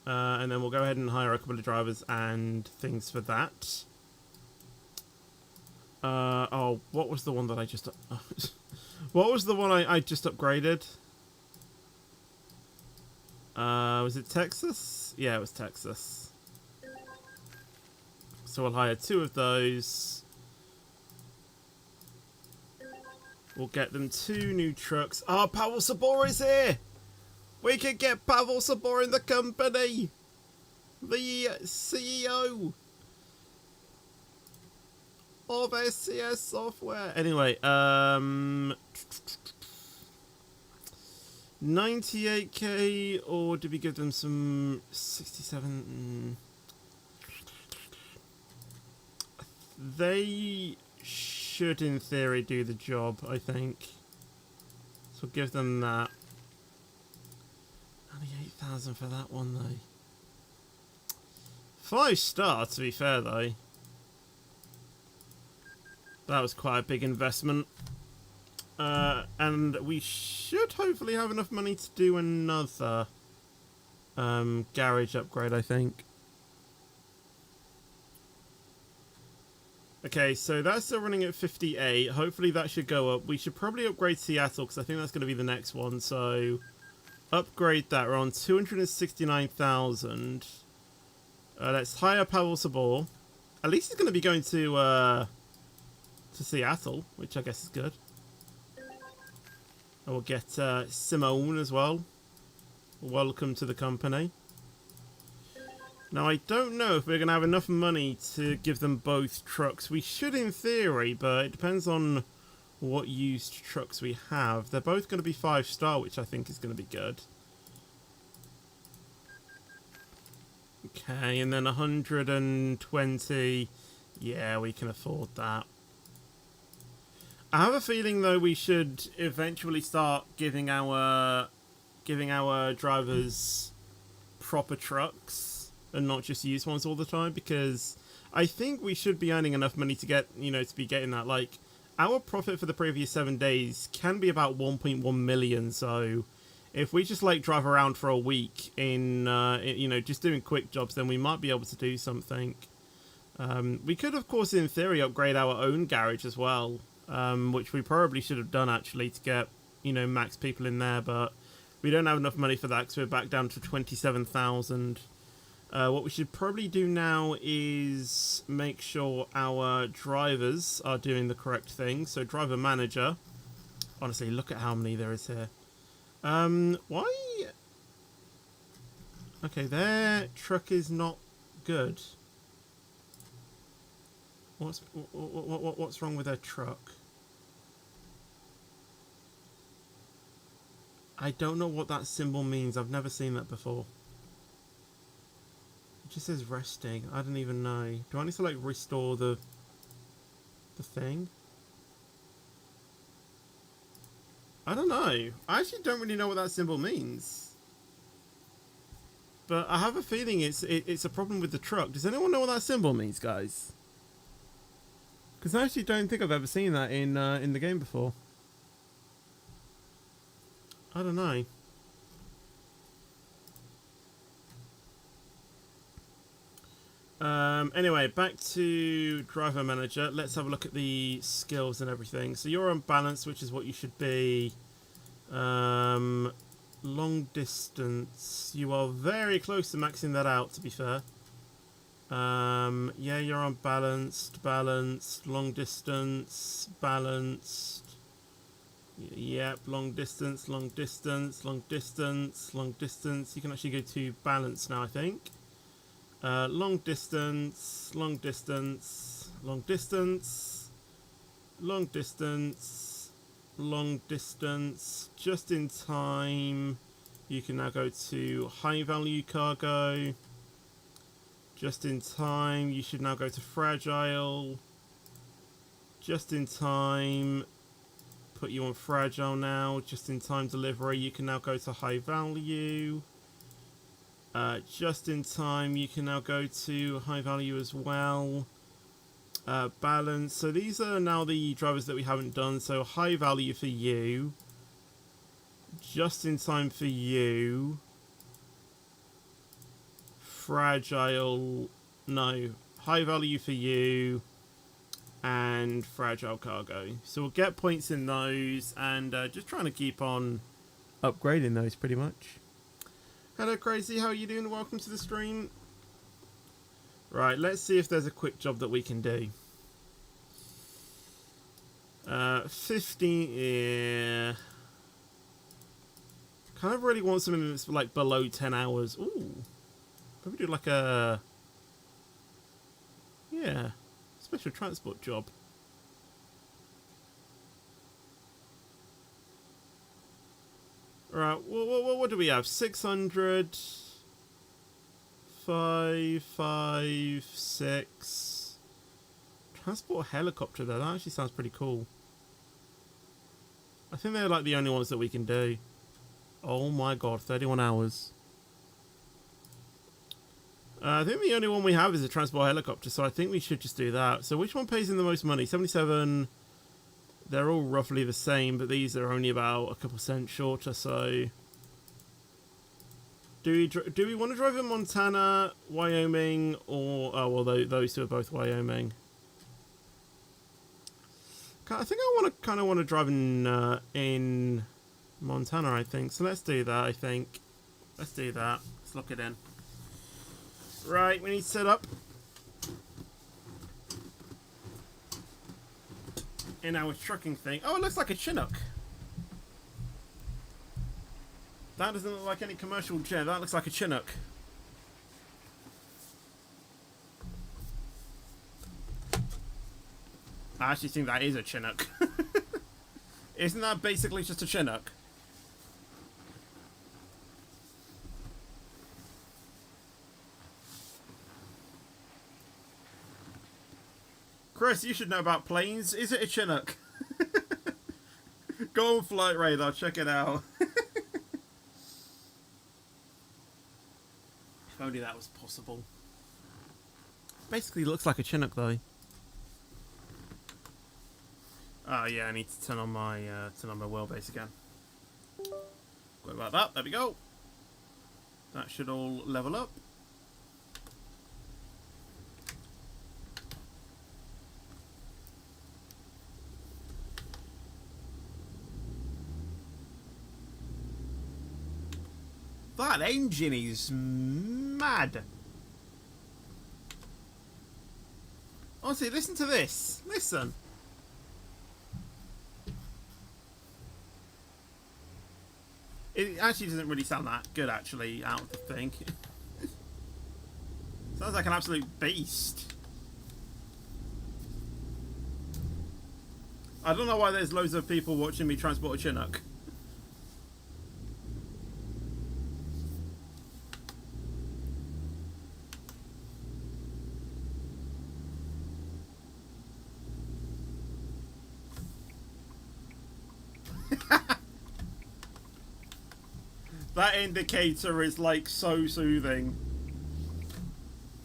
And then we'll go ahead and hire a couple of drivers and things for that. Oh, what was the one that I just... What was the one I just upgraded? Was it Texas? Yeah, it was Texas. So we'll hire 2 of those. We'll get them 2 new trucks. Oh, Pavel Sabor is here! We could get Pavel Sabor in the company! The CEO of SCS Software. Anyway, 98k, or did we give them some 67? They should, in theory, do the job, I think. So we'll give them that. 98,000 for that one, though. 5-star, to be fair, though. That was quite a big investment. And we should hopefully have enough money to do another garage upgrade, I think. Okay, so that's still running at 58. Hopefully that should go up. We should probably upgrade Seattle, because I think that's going to be the next one. So upgrade that. We're on 269,000. Let's hire Pavel Sabor. At least he's going to be going to Seattle, which I guess is good. And we'll get Simone as well. Welcome to the company. Now, I don't know if we're going to have enough money to give them both trucks. We should in theory, but it depends on what used trucks we have. They're both going to be 5-star, which I think is going to be good. Okay, and then 120. Yeah, we can afford that. I have a feeling, though, we should eventually start giving our drivers proper trucks and not just used ones all the time, because I think we should be earning enough money to get, you know, to be getting that. Like, our profit for the previous 7 days can be about 1.1 million. So if we just like drive around for a week in you know, just doing quick jobs, then we might be able to do something. We could, of course, in theory, upgrade our own garage as well, which we probably should have done, actually, to get, you know, max people in there, but we don't have enough money for that because we're back down to 27,000. What we should probably do now is make sure our drivers are doing the correct thing. So driver manager. Honestly, look at how many there is here. Why? Okay, their truck is not good. What's wrong with their truck? I don't know what that symbol means. I've never seen that before. It just says resting. I don't even know. Do I need to like restore the thing? I don't know. I actually don't really know what that symbol means. But I have a feeling it's a problem with the truck. Does anyone know what that symbol means, guys? Because I actually don't think I've ever seen that in the game before. I don't know. Anyway, back to driver manager. Let's have a look at the skills and everything. So you're on balance, which is what you should be. Long distance. You are very close to maxing that out, to be fair. Yeah, you're on balanced, long distance, balanced. Yep, long distance. You can actually go to balance now, I think. Long distance, just in time. You can now go to high value cargo. Just in time, you should now go to fragile. Just in time, put you on fragile now. Just in time delivery, you can now go to high value. Just in time, you can now go to high value as well. Balance. So these are now the drivers that we haven't done. So high value for you. Just in time for you. Fragile. No. High value for you. And fragile cargo. So we'll get points in those. And just trying to keep on upgrading those pretty much. Hello Crazy, how are you doing? Welcome to the stream. Right, let's see if there's a quick job that we can do. 15, yeah. Kind of really want something that's like below 10 hours. Ooh. Maybe do like a... Yeah. Special transport job. Right, what do we have? 600... 5, 6... Transport a helicopter though, that actually sounds pretty cool. I think they're like the only ones that we can do. Oh my god, 31 hours. I think the only one we have is a transport helicopter, so I think we should just do that. So which one pays in the most money? 77... They're all roughly the same, but these are only about a couple cents shorter, so... Do we want to drive in Montana, Wyoming, or... Oh, well, those two are both Wyoming. I think I kind of want to drive in Montana, I think. So let's do that, I think. Let's do that. Let's lock it in. Right, we need to set up. In our trucking thing. Oh, it looks like a Chinook. That doesn't look like any commercial jet. That looks like a Chinook. I actually think that is a Chinook. Isn't that basically just a Chinook? Chris, you should know about planes. Is it a Chinook? Go on Flight Radar, check it out. If only that was possible. Basically looks like a Chinook though. Oh yeah, I need to turn on my wheelbase again. What about that? There we go. That should all level up. That engine is mad. Honestly, listen to this. Listen. It actually doesn't really sound that good, actually, out of the thing. Sounds like an absolute beast. I don't know why there's loads of people watching me transport a Chinook. That indicator is like so soothing,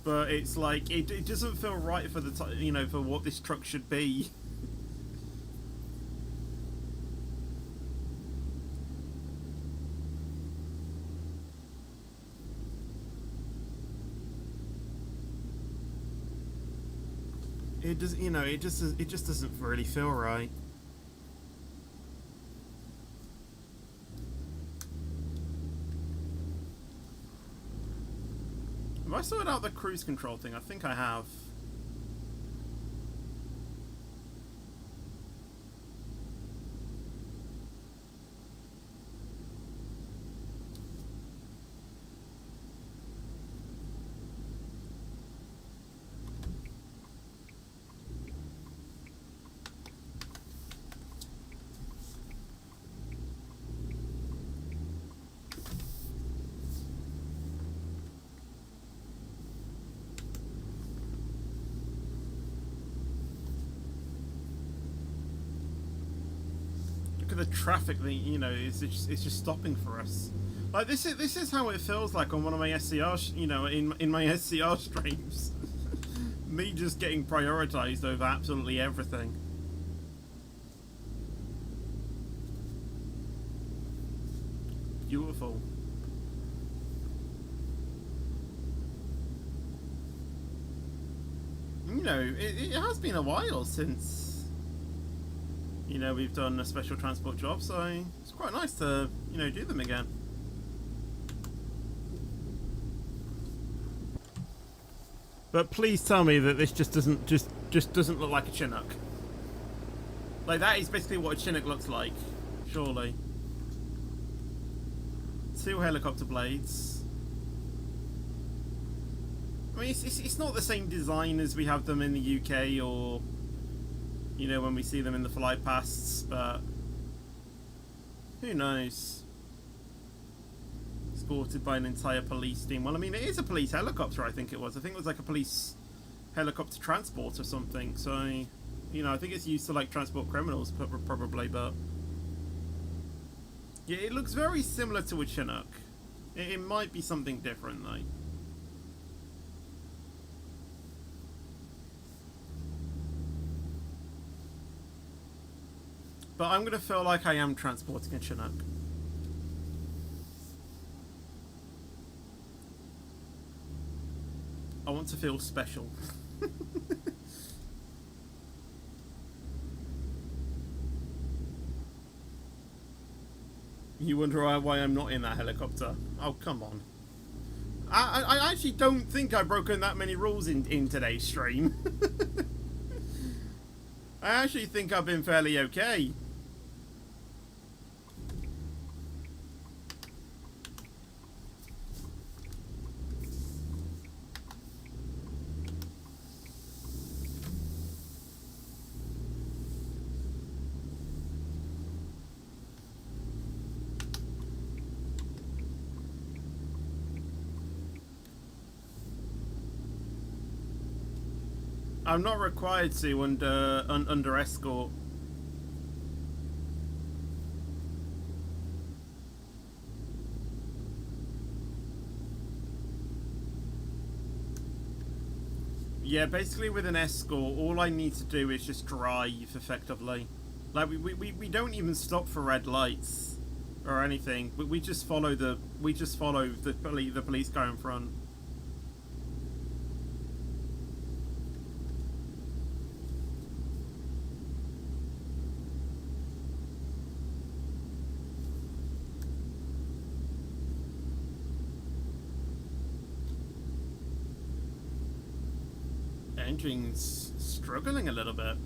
but it's like it doesn't feel right for the you know, for what this truck should be. It does, you know, it just doesn't really feel right. Have I sorted out the cruise control thing? I think I have. Look at the traffic that, you know, it's just stopping for us. Like this is how it feels like on one of my SCR, you know, in my SCR streams. Me just getting prioritized over absolutely everything. Beautiful. You know, it has been a while since, you know, we've done a special transport job, so it's quite nice to, you know, do them again. But please tell me that this just doesn't look like a Chinook. Like, that is basically what a Chinook looks like, surely. 2 helicopter blades. I mean, it's not the same design as we have them in the UK or, you know, when we see them in the fly pasts, but who knows? Escorted by an entire police team. Well, I mean, it is a police helicopter, I think it was. I think it was like a police helicopter transport or something, so, you know, I think it's used to, like, transport criminals, probably, but yeah, it looks very similar to a Chinook. It might be something different, though. But I'm gonna feel like I am transporting a Chinook. I want to feel special. You wonder why I'm not in that helicopter? Oh, come on. I actually don't think I've broken that many rules in today's stream. I actually think I've been fairly okay. I'm not required to under escort. Yeah, basically with an escort, all I need to do is just drive effectively. Like we don't even stop for red lights or anything. We just follow the police car in front. engine's struggling a little bit.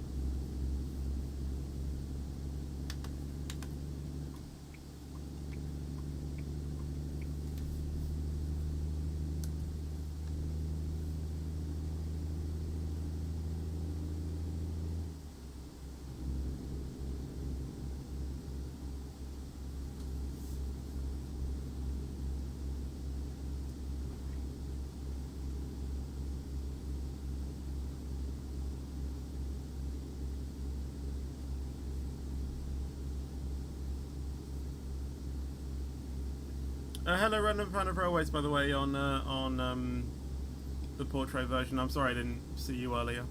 Hello, Random Fan of Railways, by the way, on the portrait version. I'm sorry I didn't see you earlier.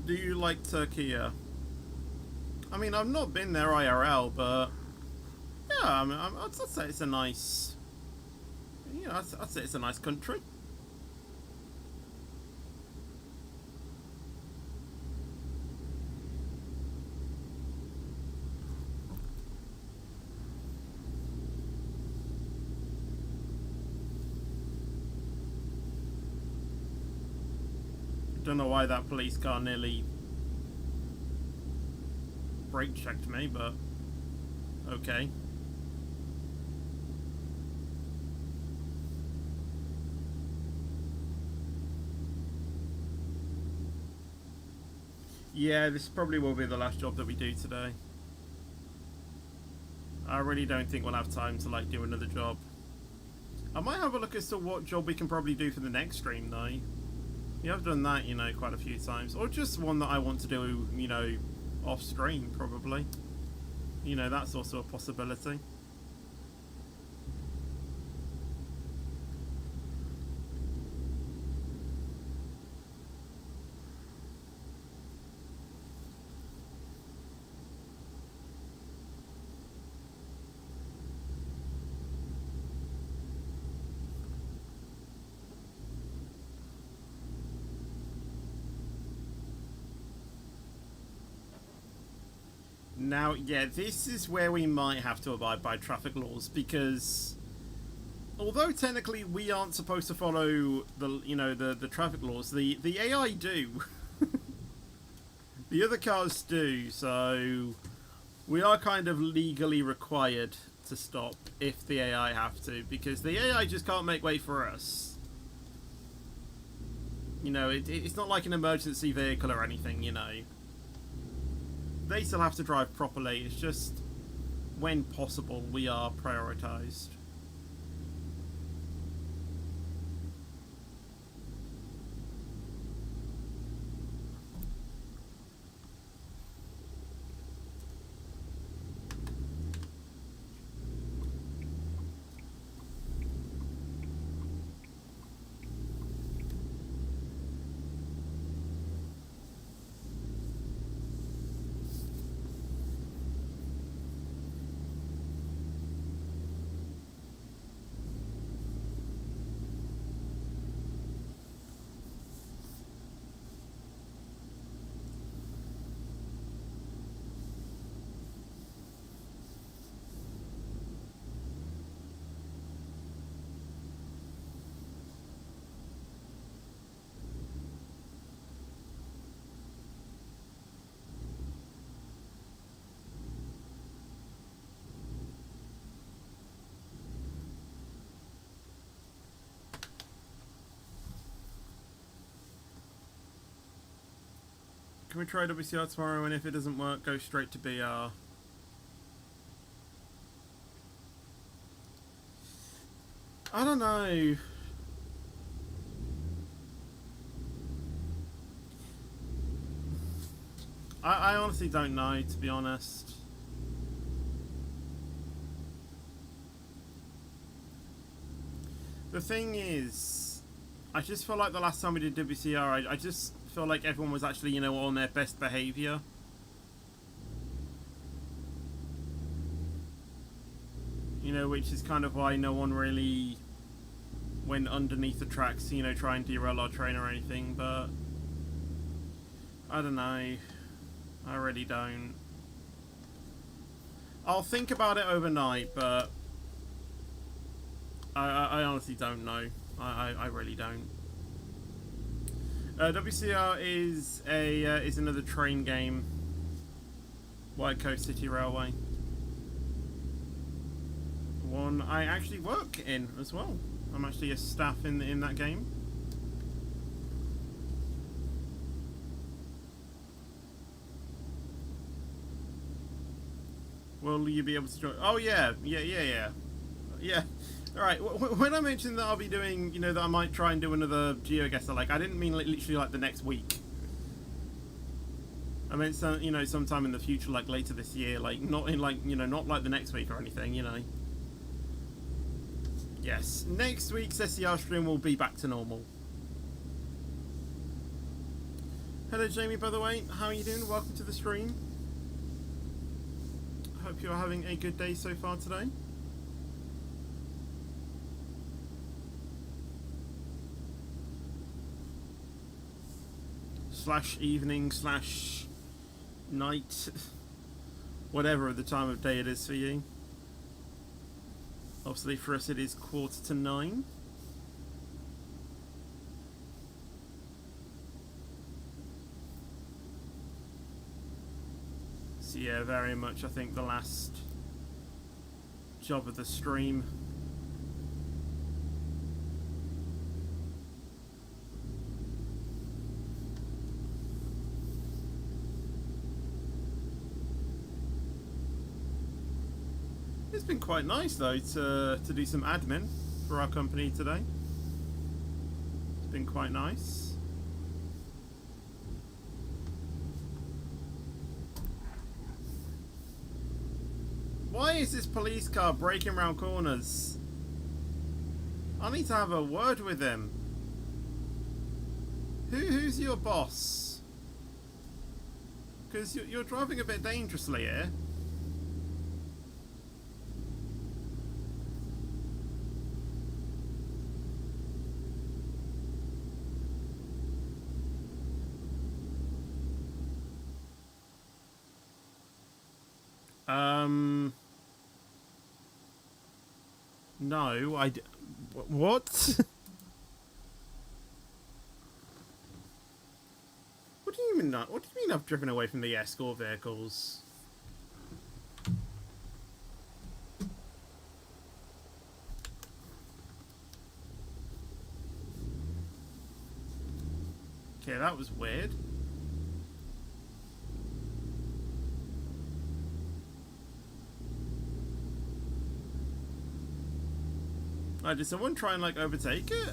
Do you like Turkey? I mean, I've not been there IRL, but yeah, I'd say it's a nice, you know, I'd say it's a nice country. Don't know why that police car nearly brake checked me, but okay. Yeah, this probably will be the last job that we do today. I really don't think we'll have time to like do another job. I might have a look as to what job we can probably do for the next stream though. Yeah, I've done that, you know, quite a few times. Or just one that I want to do, you know, off stream, probably. You know, that's also a possibility. Now, yeah, this is where we might have to abide by traffic laws, because although technically we aren't supposed to follow the, you know, the traffic laws, the AI do. The other cars do, so we are kind of legally required to stop if the AI have to, because the AI just can't make way for us. You know, it's not like an emergency vehicle or anything, you know. They still have to drive properly, it's just when possible we are prioritised. Can we try WCR tomorrow, and if it doesn't work, go straight to BR? I don't know. I honestly don't know, to be honest. The thing is, I just feel like the last time we did WCR, I just feel like everyone was actually, you know, on their best behaviour. You know, which is kind of why no one really went underneath the tracks, you know, trying to derail our train or anything, but I don't know. I really don't. I'll think about it overnight, but I honestly don't know. I really don't. WCR is another train game. White Coast City Railway. One I actually work in as well. I'm actually a staff in that game. Will you be able to join? Oh yeah. All right. When I mentioned that I'll be doing, that I might try and do another GeoGuessr, like I didn't mean literally like the next week. I meant sometime in the future, like later this year, like not in not like the next week or anything, Yes, next week's SCR stream will be back to normal. Hello Jamie, by the way, how are you doing? Welcome to the stream. Hope you're having a good day so far today. / evening / night, whatever the time of day it is for you. Obviously for us it is 8:45. So yeah, very much I think the last job of the stream. It's been quite nice though to do some admin for our company today. It's been quite nice. Why is this police car braking around corners? I need to have a word with him. Who's your boss? Because you're driving a bit dangerously here. No, what? What do you mean not? What do you mean I've driven away from the escort vehicles? Okay, that was weird. Did someone try and like overtake it?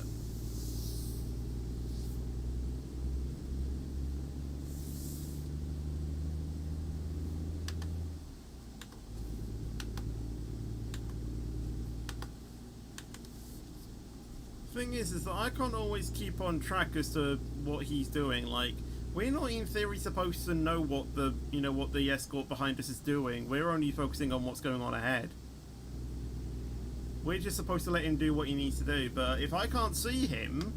Thing is that I can't always keep on track as to what he's doing. Like, we're not in theory supposed to know what the escort behind us is doing. We're only focusing on what's going on ahead. We're just supposed to let him do what he needs to do, but if I can't see him,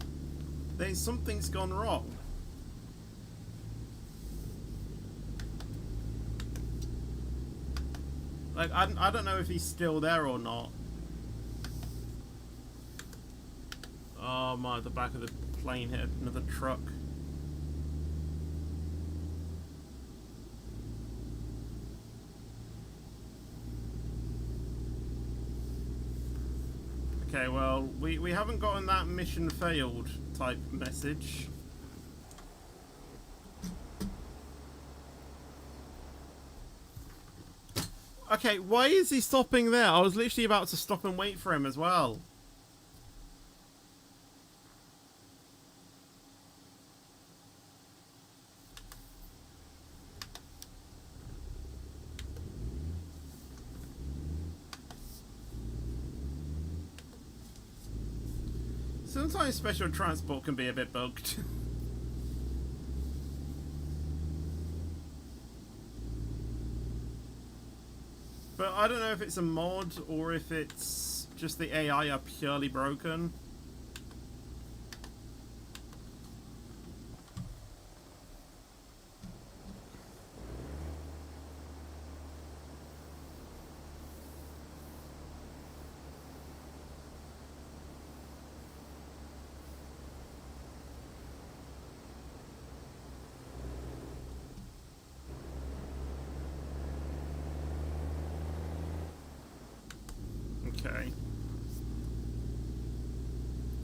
then something's gone wrong. Like, I don't know if he's still there or not. Oh my, the back of the plane hit another truck. Okay, well, we haven't gotten that mission failed type message. Okay, why is he stopping there? I was literally about to stop and wait for him as well. Sometimes special transport can be a bit bugged. But I don't know if it's a mod or if it's just the AI are purely broken.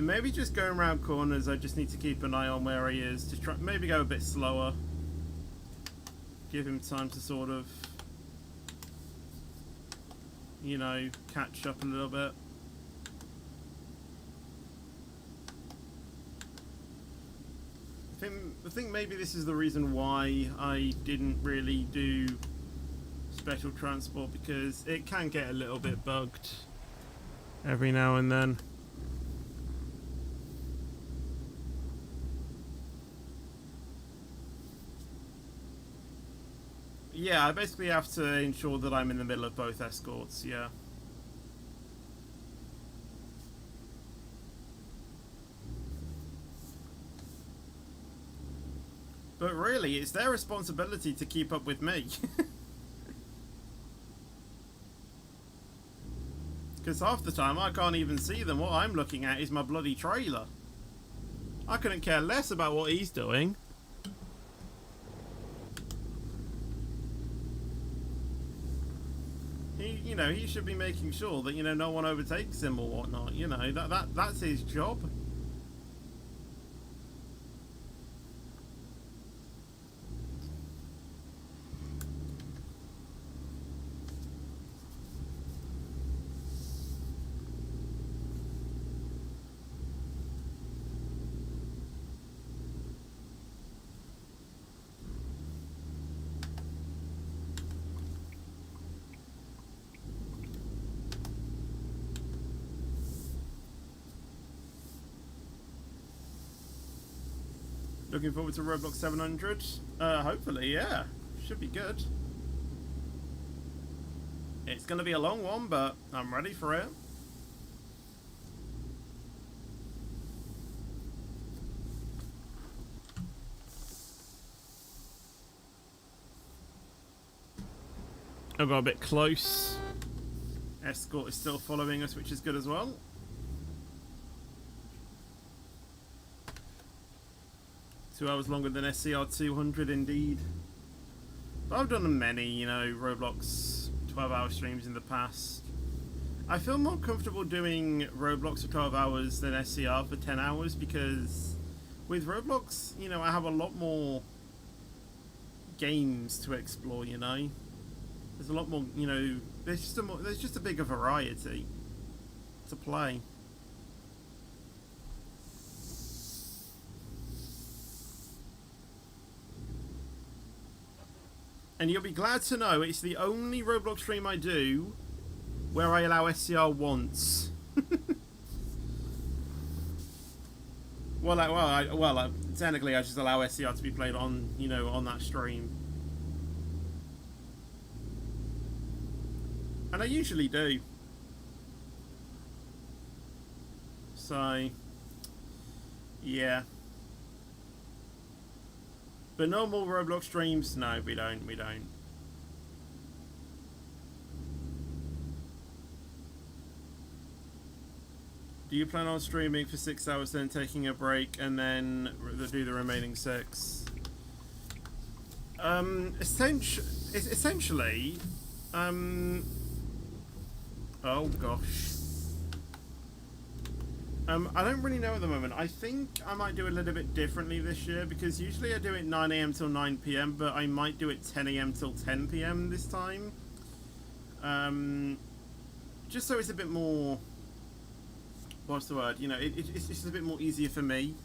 Maybe just going around corners, I just need to keep an eye on where he is. Just try, maybe go a bit slower. Give him time to sort of, you know, catch up a little bit. I think maybe this is the reason why I didn't really do special transport, because it can get a little bit bugged every now and then. Yeah, I basically have to ensure that I'm in the middle of both escorts, yeah. But really, it's their responsibility to keep up with me. Because half the time I can't even see them. What I'm looking at is my bloody trailer. I couldn't care less about what he's doing. You know, he should be making sure that, you know, no one overtakes him or whatnot. You know, that's his job. Looking forward to Roblox 700. Hopefully, yeah. Should be good. It's going to be a long one, but I'm ready for it. I got a bit close. Escort is still following us, which is good as well. Two hours longer than SCR 200 indeed. But I've done many, you know, Roblox 12-hour streams in the past. I feel more comfortable doing Roblox for 12 hours than SCR for 10 hours because with Roblox, you know, I have a lot more games to explore, you know. There's a lot more, you know, there's just a bigger variety to play. And you'll be glad to know it's the only Roblox stream I do where I allow SCR once. Technically I just allow SCR to be played on, you know, on that stream. And I usually do. So, yeah. But no more Roblox streams? No, we don't. Do you plan on streaming for 6 hours, then taking a break, and then do the remaining 6? Essentially, oh gosh. I don't really know at the moment. I think I might do it a little bit differently this year because usually I do it 9 AM till 9 PM, but I might do it 10 AM till 10 PM this time. Just so it's a bit more, what's the word? You know, it's just a bit more easier for me.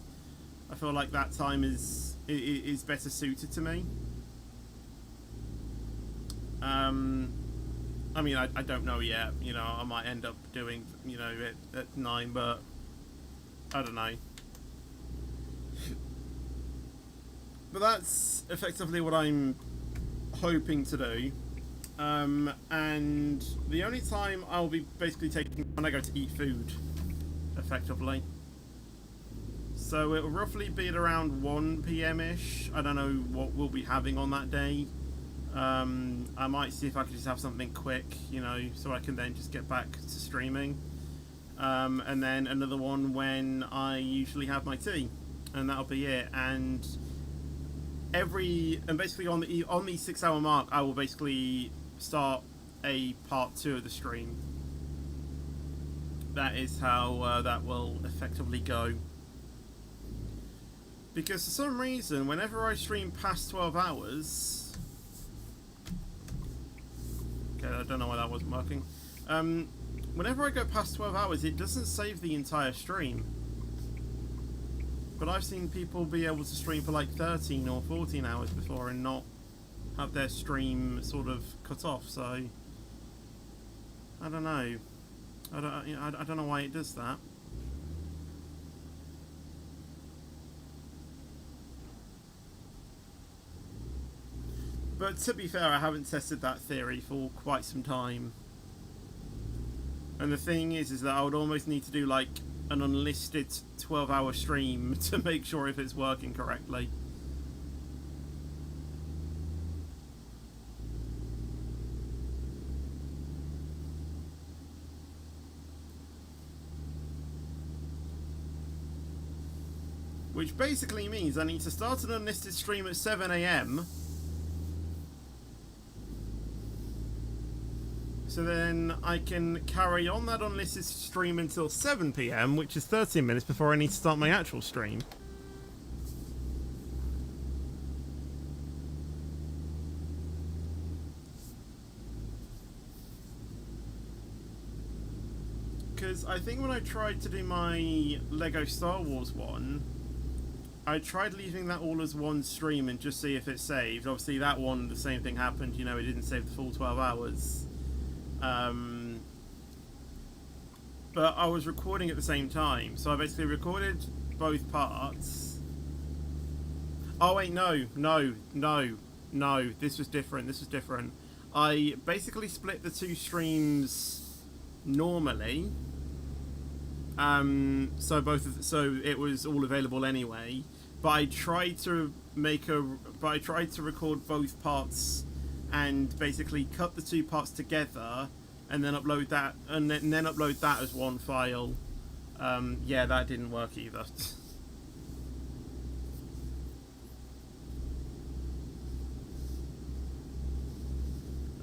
I feel like that time is better suited to me. I mean, I don't know yet. You know, I might end up doing, you know, it at 9, but I don't know. But that's effectively what I'm hoping to do. And the only time I'll be basically taking when I go to eat food, effectively. So it'll roughly be at around 1 PM-ish. I don't know what we'll be having on that day. I might see if I can just have something quick, you know, so I can then just get back to streaming. And then another one when I usually have my tea, and that'll be it. And basically on the 6 hour mark, I will basically start a part 2 of the stream. that is how that will effectively go. Because for some reason, whenever I stream past 12 hours... Okay, I don't know why that wasn't working. Whenever I go past 12 hours, it doesn't save the entire stream. But I've seen people be able to stream for like 13 or 14 hours before and not have their stream sort of cut off, so... I don't know. I don't know why it does that. But to be fair, I haven't tested that theory for quite some time. And the thing is that I would almost need to do like an unlisted 12-hour stream to make sure if it's working correctly. Which basically means I need to start an unlisted stream at 7 AM. So then I can carry on that unlisted stream until 7 PM, which is 13 minutes before I need to start my actual stream. Because I think when I tried to do my Lego Star Wars one, I tried leaving that all as one stream and just see if it saved. Obviously that one, the same thing happened, you know, it didn't save the full 12 hours. But I was recording at the same time, so I basically recorded both parts. Oh wait, no, this was different. I basically split the two streams normally. So it was all available anyway. But I tried to record both parts and basically cut the two parts together and then upload that and then upload that as one file. Yeah, that didn't work either.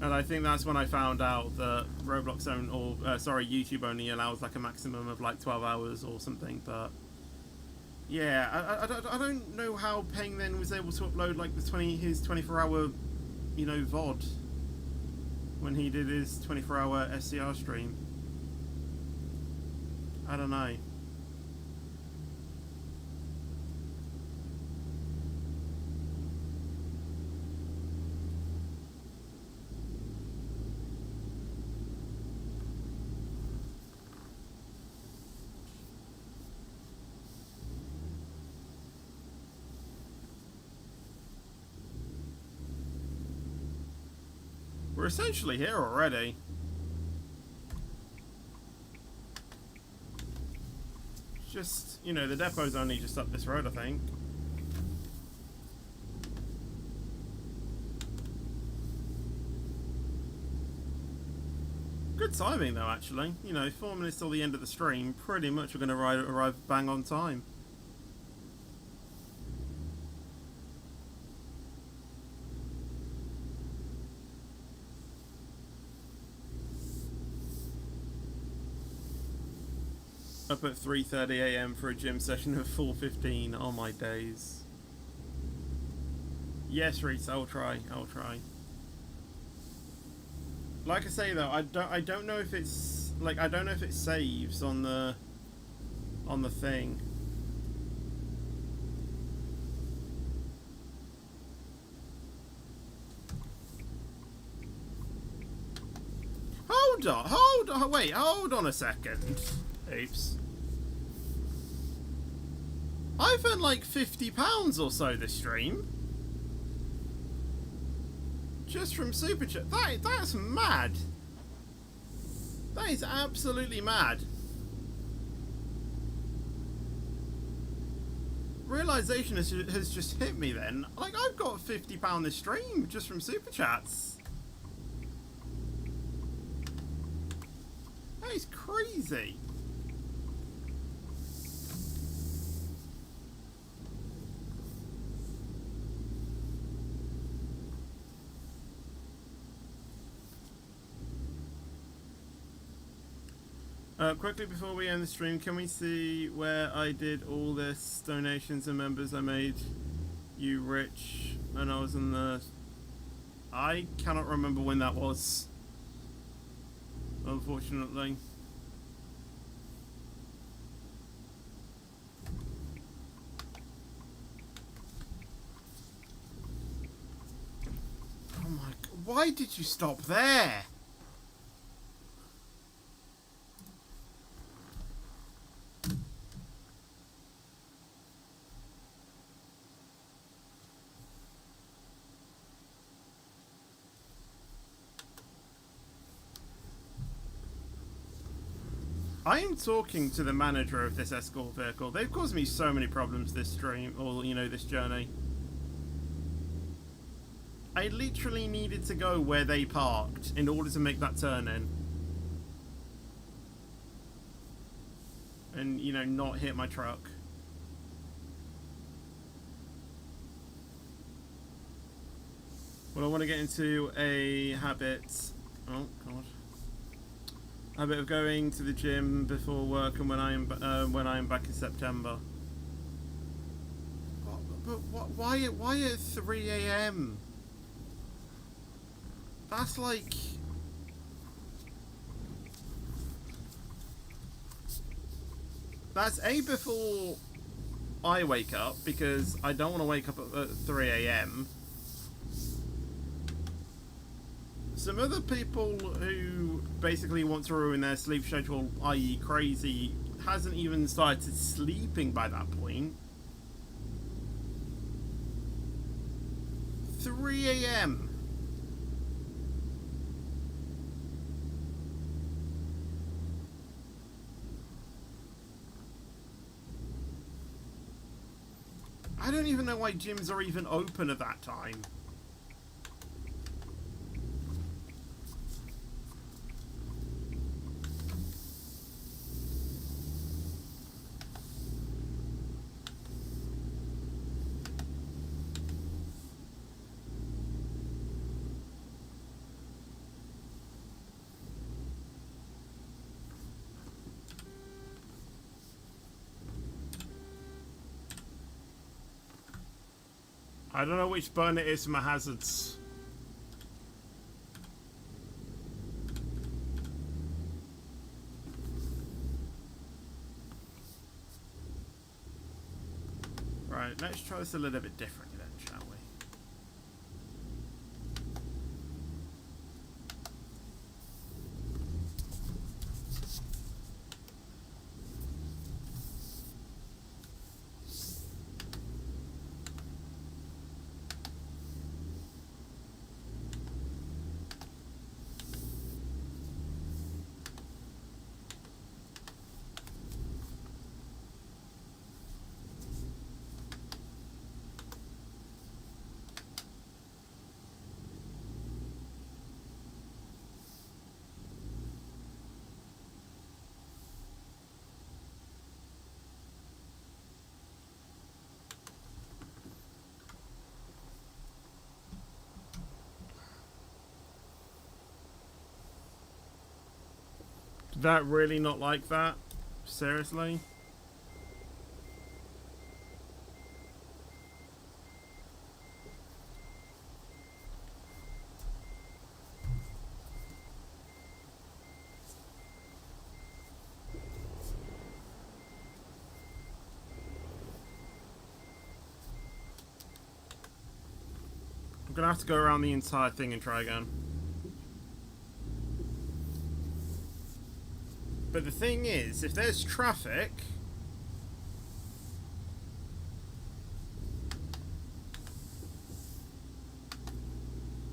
And I think that's when I found out that Roblox YouTube only allows like a maximum of like 12 hours or something. But yeah, I don't know how Peng then was able to upload like his 24-hour, you know, VOD when he did his 24-hour SCR stream. I don't know. We're essentially here already. Just, you know, the depot's only just up this road, I think. Good timing, though, actually. You know, 4 minutes till the end of the stream. Pretty much we're going to arrive bang on time. Up at 3:30 AM for a gym session at 4:15. Oh my days. Yes, Reese, I'll try. Like I say though, I don't know if it's like I don't know if it saves on the thing. Hold on, wait, hold on a second. Oops. I've earned like £50 or so this stream. Just from Super Chat. That's mad. That is absolutely mad. Realisation has just hit me then. Like, I've got £50 this stream just from Super Chats. That is crazy. Quickly before we end the stream, can we see where I did all this donations and members I made you rich and I was in the... I cannot remember when that was, unfortunately. Oh my god, why did you stop there? I am talking to the manager of this escort vehicle. They've caused me so many problems this stream, or, you know, this journey. I literally needed to go where they parked in order to make that turn in. And, you know, not hit my truck. Well, I want to get into a habit... Oh, God. Habit of going to the gym before work and when I am back in September. But why at 3 AM? That's like... That's A, before I wake up, because I don't want to wake up at 3 AM. Some other people who basically want to ruin their sleep schedule, i.e. crazy, hasn't even started sleeping by that point. 3 AM. I don't even know why gyms are even open at that time. I don't know which button it is for my hazards. Right, let's try this a little bit differently then, shall we? Did that really not like that? Seriously? I'm gonna have to go around the entire thing and try again. But the thing is, if there's traffic...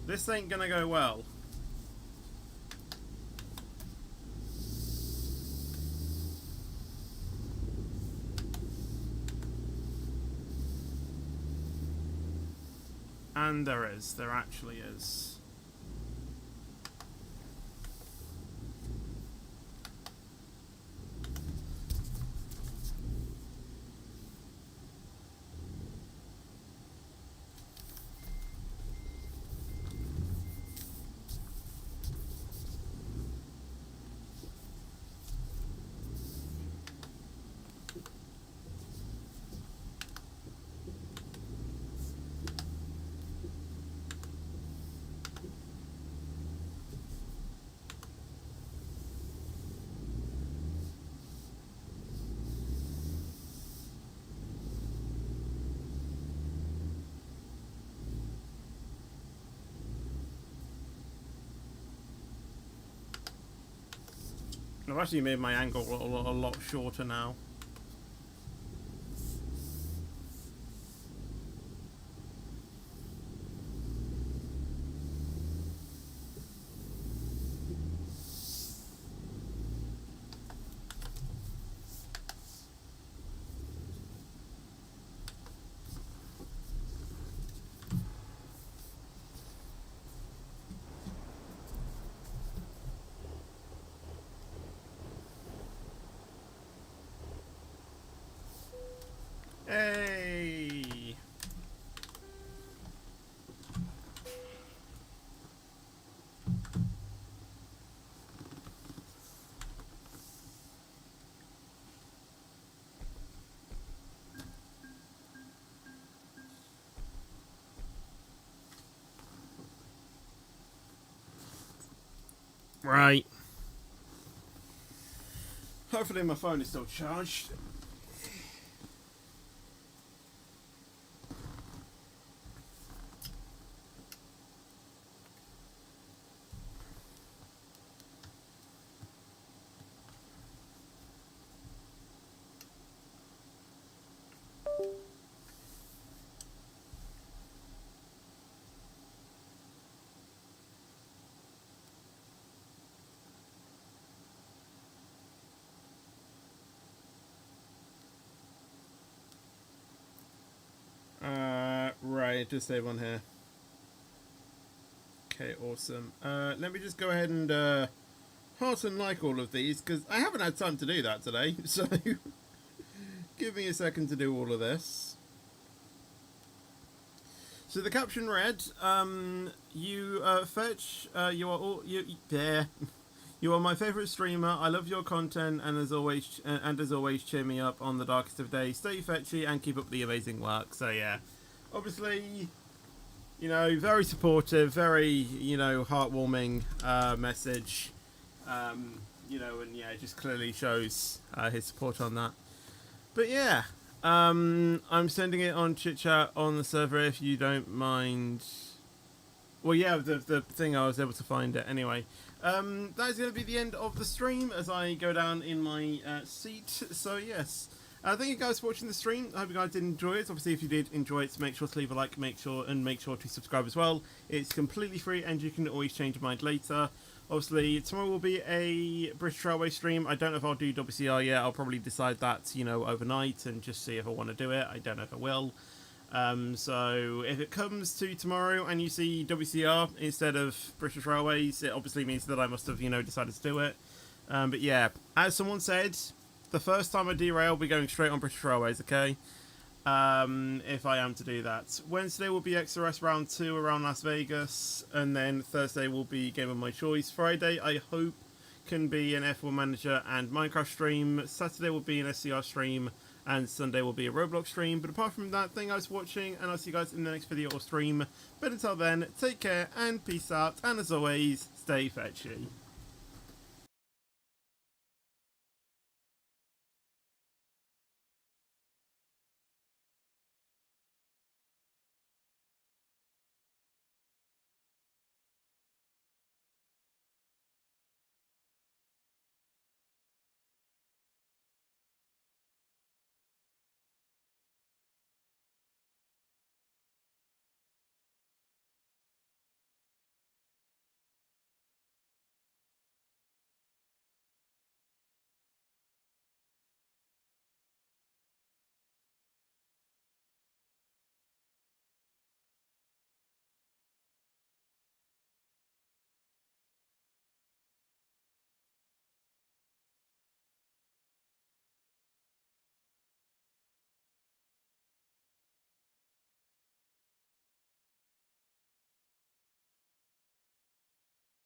this ain't gonna go well. And there actually is. I've actually made my angle a lot shorter now. Hey! Right. Hopefully my phone is still charged. Right, just save on here. Okay, awesome. Let me just go ahead and heart and like all of these, because I haven't had time to do that today, so give me a second to do all of this. So the caption read, you Fetch, you are all there. You are my favourite streamer. I love your content, and as always, cheer me up on the darkest of days. Stay fetchy and keep up the amazing work. So yeah, obviously, you know, very supportive, very, you know, heartwarming message. You know, and yeah, it just clearly shows his support on that. But yeah, I'm sending it on Chit Chat on the server if you don't mind. Well, yeah, the thing, I was able to find it anyway. That is going to be the end of the stream as I go down in my seat. So yes, thank you guys for watching the stream. I hope you guys did enjoy it. Obviously, if you did enjoy it, make sure to leave a like, make sure to subscribe as well. It's completely free, and you can always change your mind later. Obviously, tomorrow will be a British Railway stream. I don't know if I'll do WCR yet. I'll probably decide that, you know, overnight and just see if I want to do it. I don't know if I will. So if it comes to tomorrow and you see WCR instead of British Railways, it obviously means that I must have, you know, decided to do it. But yeah, as someone said, the first time I derail, I'll be going straight on British Railways, okay? If I am to do that. Wednesday will be XRS round 2 around Las Vegas, and then Thursday will be Game of My Choice. Friday, I hope, can be an F1 Manager and Minecraft stream. Saturday will be an SCR stream, and Sunday will be a Roblox stream. But apart from that, thank you guys for watching, and I'll see you guys in the next video or stream. But until then, take care and peace out, and as always, stay fetchy.